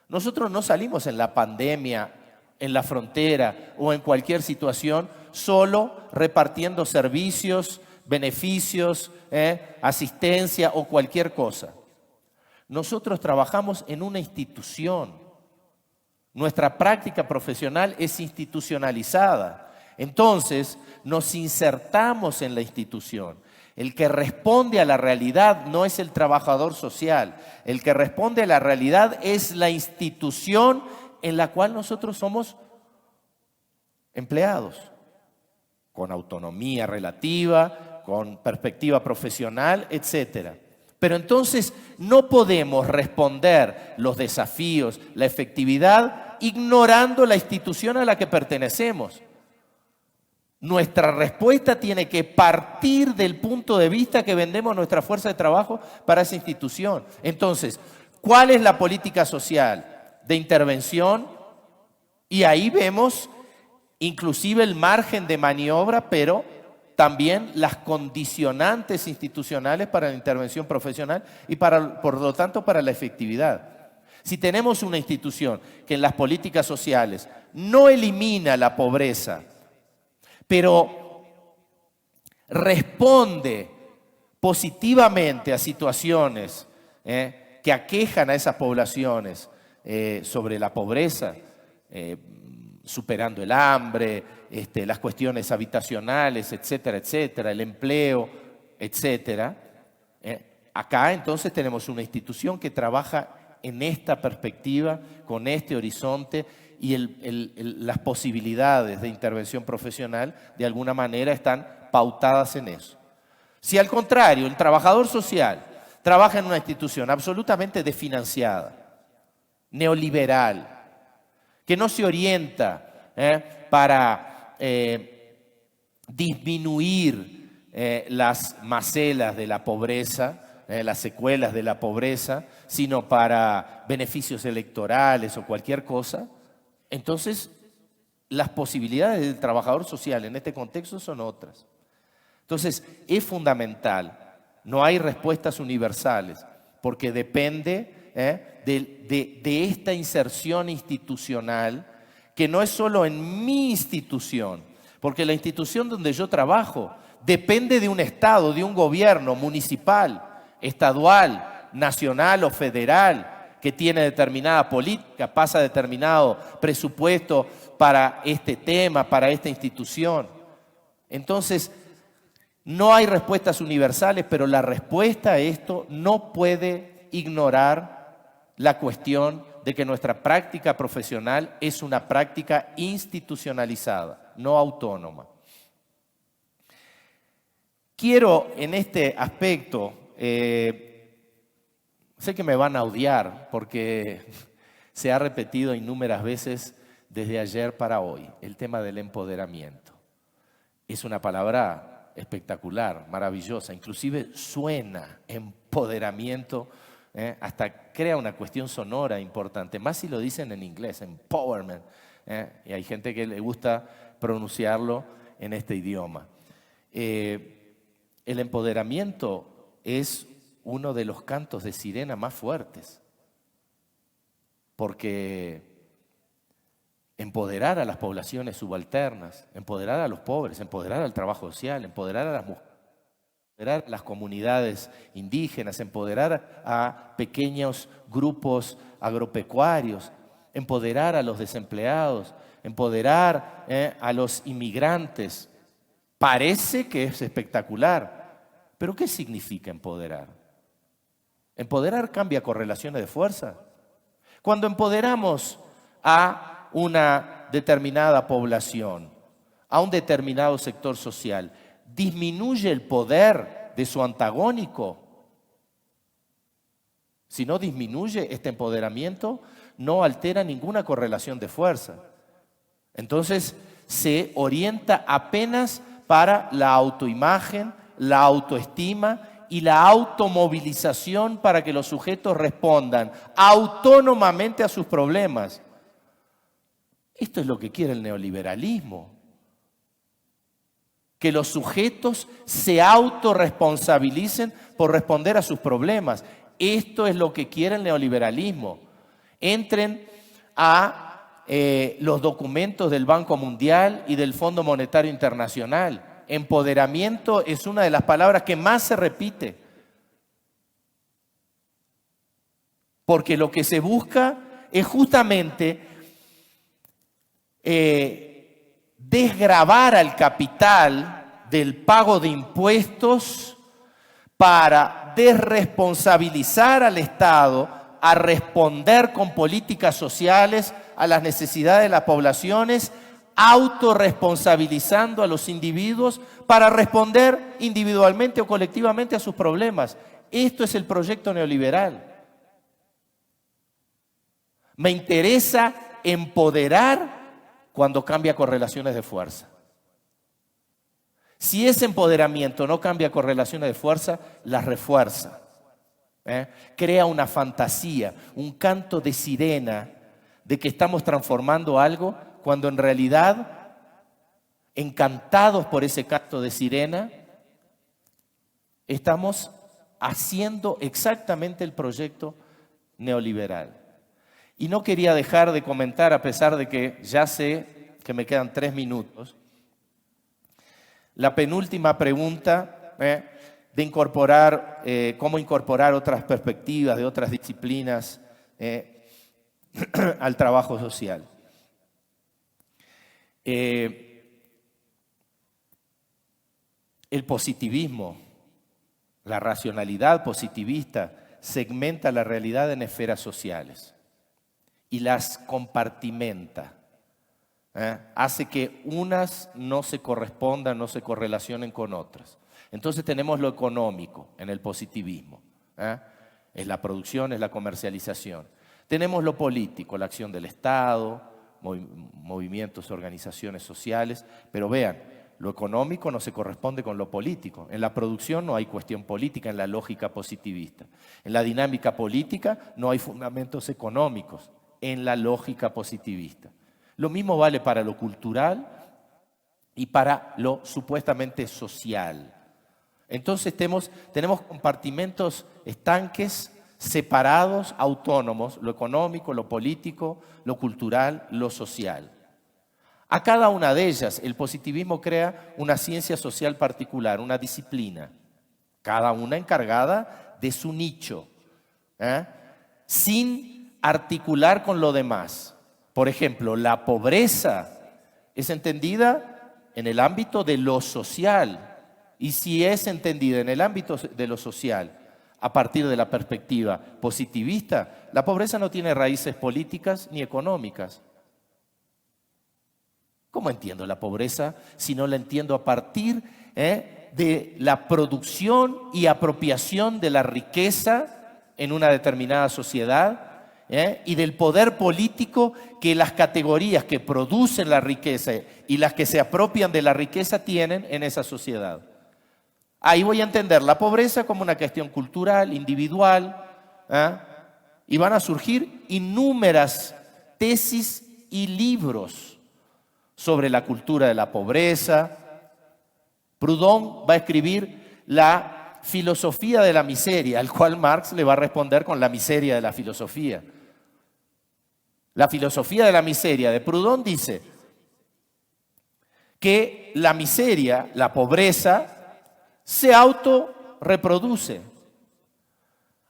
Nosotros no salimos en la pandemia, en la frontera o en cualquier situación solo repartiendo servicios, beneficios, asistencia o cualquier cosa. Nosotros trabajamos en una institución. Nuestra práctica profesional es institucionalizada. Entonces, nos insertamos en la institución. El que responde a la realidad no es el trabajador social. El que responde a la realidad es la institución en la cual nosotros somos empleados, con autonomía relativa, con perspectiva profesional, etcétera. Pero entonces no podemos responder los desafíos, la efectividad, ignorando la institución a la que pertenecemos. Nuestra respuesta tiene que partir del punto de vista que vendemos nuestra fuerza de trabajo para esa institución. Entonces, ¿cuál es la política social de intervención? Y ahí vemos inclusive el margen de maniobra, pero también las condicionantes institucionales para la intervención profesional y por lo tanto para la efectividad. Si tenemos una institución que en las políticas sociales no elimina la pobreza, pero responde positivamente a situaciones que aquejan a esas poblaciones sobre la pobreza, superando el hambre, las cuestiones habitacionales, etcétera, etcétera, el empleo, etcétera. Acá entonces tenemos una institución que trabaja en esta perspectiva, con este horizonte, y las posibilidades de intervención profesional de alguna manera están pautadas en eso. Si al contrario el trabajador social trabaja en una institución absolutamente desfinanciada, neoliberal, que no se orienta para disminuir las macelas de la pobreza, las secuelas de la pobreza, sino para beneficios electorales o cualquier cosa, entonces las posibilidades del trabajador social en este contexto son otras. Entonces es fundamental, no hay respuestas universales, porque depende de esta inserción institucional, que no es solo en mi institución, porque la institución donde yo trabajo depende de un Estado, de un gobierno municipal, estadual, nacional o federal, que tiene determinada política, pasa determinado presupuesto para este tema, para esta institución. Entonces, no hay respuestas universales, pero la respuesta a esto no puede ignorar la cuestión de que nuestra práctica profesional es una práctica institucionalizada, no autónoma. Quiero en este aspecto, sé que me van a odiar porque se ha repetido innúmeras veces desde ayer para hoy, el tema del empoderamiento. Es una palabra espectacular, maravillosa, inclusive suena empoderamiento, hasta crea una cuestión sonora importante, más si lo dicen en inglés, empowerment, y hay gente que le gusta pronunciarlo en este idioma. El empoderamiento es uno de los cantos de sirena más fuertes, porque empoderar a las poblaciones subalternas, empoderar a los pobres, empoderar al trabajo social, empoderar a las mujeres, empoderar a las comunidades indígenas, empoderar a pequeños grupos agropecuarios, empoderar a los desempleados, empoderar a los inmigrantes. Parece que es espectacular, pero ¿qué significa empoderar? ¿Empoderar cambia correlaciones de fuerza? Cuando empoderamos a una determinada población, a un determinado sector social, ¿disminuye el poder de su antagónico? Si no disminuye este empoderamiento, no altera ninguna correlación de fuerza. Entonces, se orienta apenas para la autoimagen, la autoestima y la automovilización para que los sujetos respondan autónomamente a sus problemas. Esto es lo que quiere el neoliberalismo. Que los sujetos se autorresponsabilicen por responder a sus problemas. Esto es lo que quiere el neoliberalismo. Entren a los documentos del Banco Mundial y del Fondo Monetario Internacional. Empoderamiento es una de las palabras que más se repite. Porque lo que se busca es justamente desgravar al capital del pago de impuestos para desresponsabilizar al Estado a responder con políticas sociales a las necesidades de las poblaciones, autorresponsabilizando a los individuos para responder individualmente o colectivamente a sus problemas. Esto es el proyecto neoliberal. Me interesa empoderar cuando cambia correlaciones de fuerza. Si ese empoderamiento no cambia correlaciones de fuerza, las refuerza. Crea una fantasía, un canto de sirena de que estamos transformando algo cuando en realidad, encantados por ese canto de sirena, estamos haciendo exactamente el proyecto neoliberal. Y no quería dejar de comentar, a pesar de que ya sé que me quedan 3 minutos, la penúltima pregunta de incorporar, cómo incorporar otras perspectivas de otras disciplinas al trabajo social. El positivismo, la racionalidad positivista, segmenta la realidad en esferas sociales y las compartimenta. Hace que unas no se correspondan, no se correlacionen con otras. Entonces tenemos lo económico en el positivismo. ¿eh? Es la producción, es la comercialización. Tenemos lo político, la acción del Estado, movimientos, organizaciones sociales, pero vean, lo económico no se corresponde con lo político. En la producción no hay cuestión política en la lógica positivista. En la dinámica política no hay fundamentos económicos en la lógica positivista. Lo mismo vale para lo cultural y para lo supuestamente social. Entonces tenemos compartimentos estanques separados, autónomos, lo económico, lo político, lo cultural, lo social. A cada una de ellas el positivismo crea una ciencia social particular, una disciplina, cada una encargada de su nicho, sin articular con lo demás. Por ejemplo, la pobreza es entendida en el ámbito de lo social, y si es entendida en el ámbito de lo social, a partir de la perspectiva positivista, la pobreza no tiene raíces políticas ni económicas. ¿Cómo entiendo la pobreza si no la entiendo a partir de la producción y apropiación de la riqueza en una determinada sociedad y del poder político que las categorías que producen la riqueza y las que se apropian de la riqueza tienen en esa sociedad? Ahí voy a entender la pobreza como una cuestión cultural, individual, y van a surgir innúmeras tesis y libros sobre la cultura de la pobreza. Proudhon va a escribir la filosofía de la miseria, al cual Marx le va a responder con la miseria de la filosofía. La filosofía de la miseria de Proudhon dice que la miseria, la pobreza, se autorreproduce.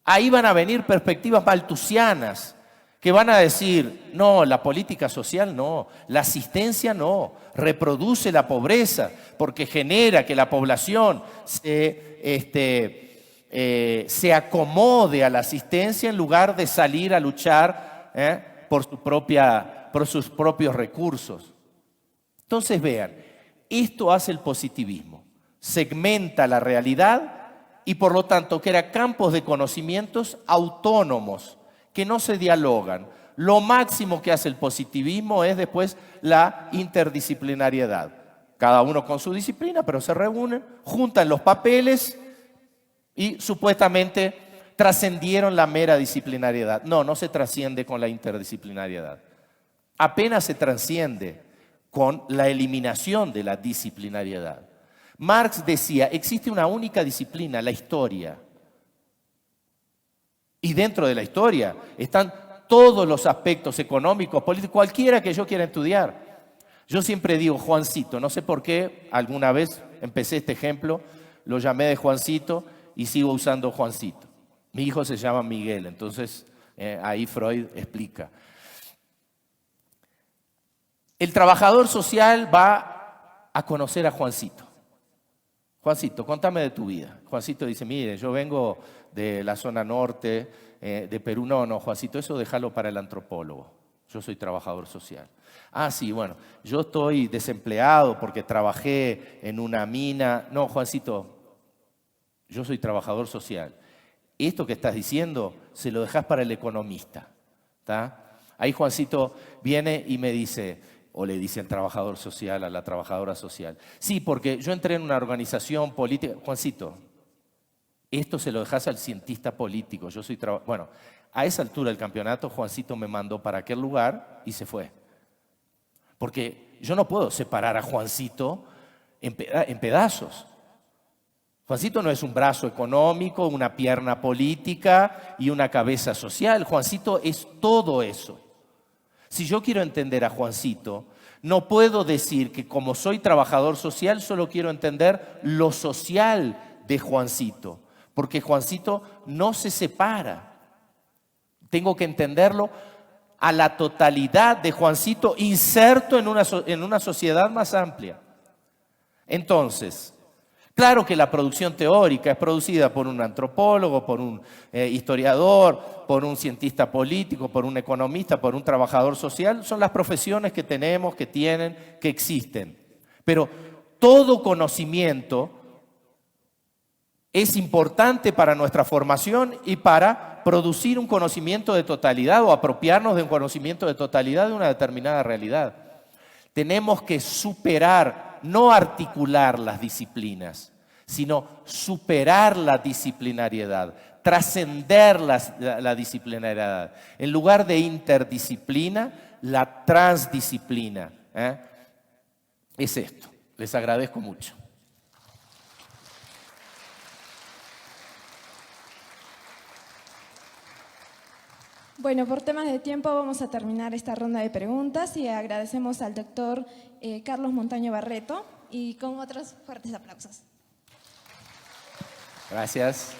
Ahí van a venir perspectivas malthusianas que van a decir, no, la política social no, la asistencia no, reproduce la pobreza porque genera que la población se acomode a la asistencia en lugar de salir a luchar por sus propios recursos. Entonces vean, esto hace el positivismo. Segmenta la realidad y por lo tanto crea campos de conocimientos autónomos que no se dialogan. Lo máximo que hace el positivismo es después la interdisciplinariedad. Cada uno con su disciplina, pero se reúnen, juntan los papeles y supuestamente trascendieron la mera disciplinariedad. No, no se trasciende con la interdisciplinariedad. Apenas se trasciende con la eliminación de la disciplinariedad. Marx decía, existe una única disciplina, la historia. Y dentro de la historia están todos los aspectos económicos, políticos, cualquiera que yo quiera estudiar. Yo siempre digo Juancito, no sé por qué, alguna vez empecé este ejemplo, lo llamé de Juancito y sigo usando Juancito. Mi hijo se llama Miguel, entonces ahí Freud explica. El trabajador social va a conocer a Juancito. Juancito, contame de tu vida. Juancito dice, mire, yo vengo de la zona norte de Perú. No, Juancito, eso déjalo para el antropólogo. Yo soy trabajador social. Ah, sí, bueno, yo estoy desempleado porque trabajé en una mina. No, Juancito, yo soy trabajador social. Esto que estás diciendo se lo dejas para el economista. ¿Tá? Ahí Juancito viene y me dice, o le dice el trabajador social a la trabajadora social. Sí, porque yo entré en una organización política. Juancito, esto se lo dejas al cientista político. Yo soy bueno, a esa altura del campeonato, Juancito me mandó para aquel lugar y se fue. Porque yo no puedo separar a Juancito en pedazos. Juancito no es un brazo económico, una pierna política y una cabeza social. Juancito es todo eso. Si yo quiero entender a Juancito, no puedo decir que como soy trabajador social solo quiero entender lo social de Juancito, porque Juancito no se separa. Tengo que entenderlo a la totalidad de Juancito inserto en una sociedad más amplia. Entonces, claro que la producción teórica es producida por un antropólogo, por un historiador, por un cientista político, por un economista, por un trabajador social. Son las profesiones que tenemos, que tienen, que existen. Pero todo conocimiento es importante para nuestra formación y para producir un conocimiento de totalidad o apropiarnos de un conocimiento de totalidad de una determinada realidad. Tenemos que superar, no articular las disciplinas, sino superar la disciplinariedad, trascender la disciplinariedad. En lugar de interdisciplina, la transdisciplina. Es esto. Les agradezco mucho. Bueno, por temas de tiempo vamos a terminar esta ronda de preguntas y agradecemos al doctor Carlos Montaño Barreto y con otros fuertes aplausos. Gracias.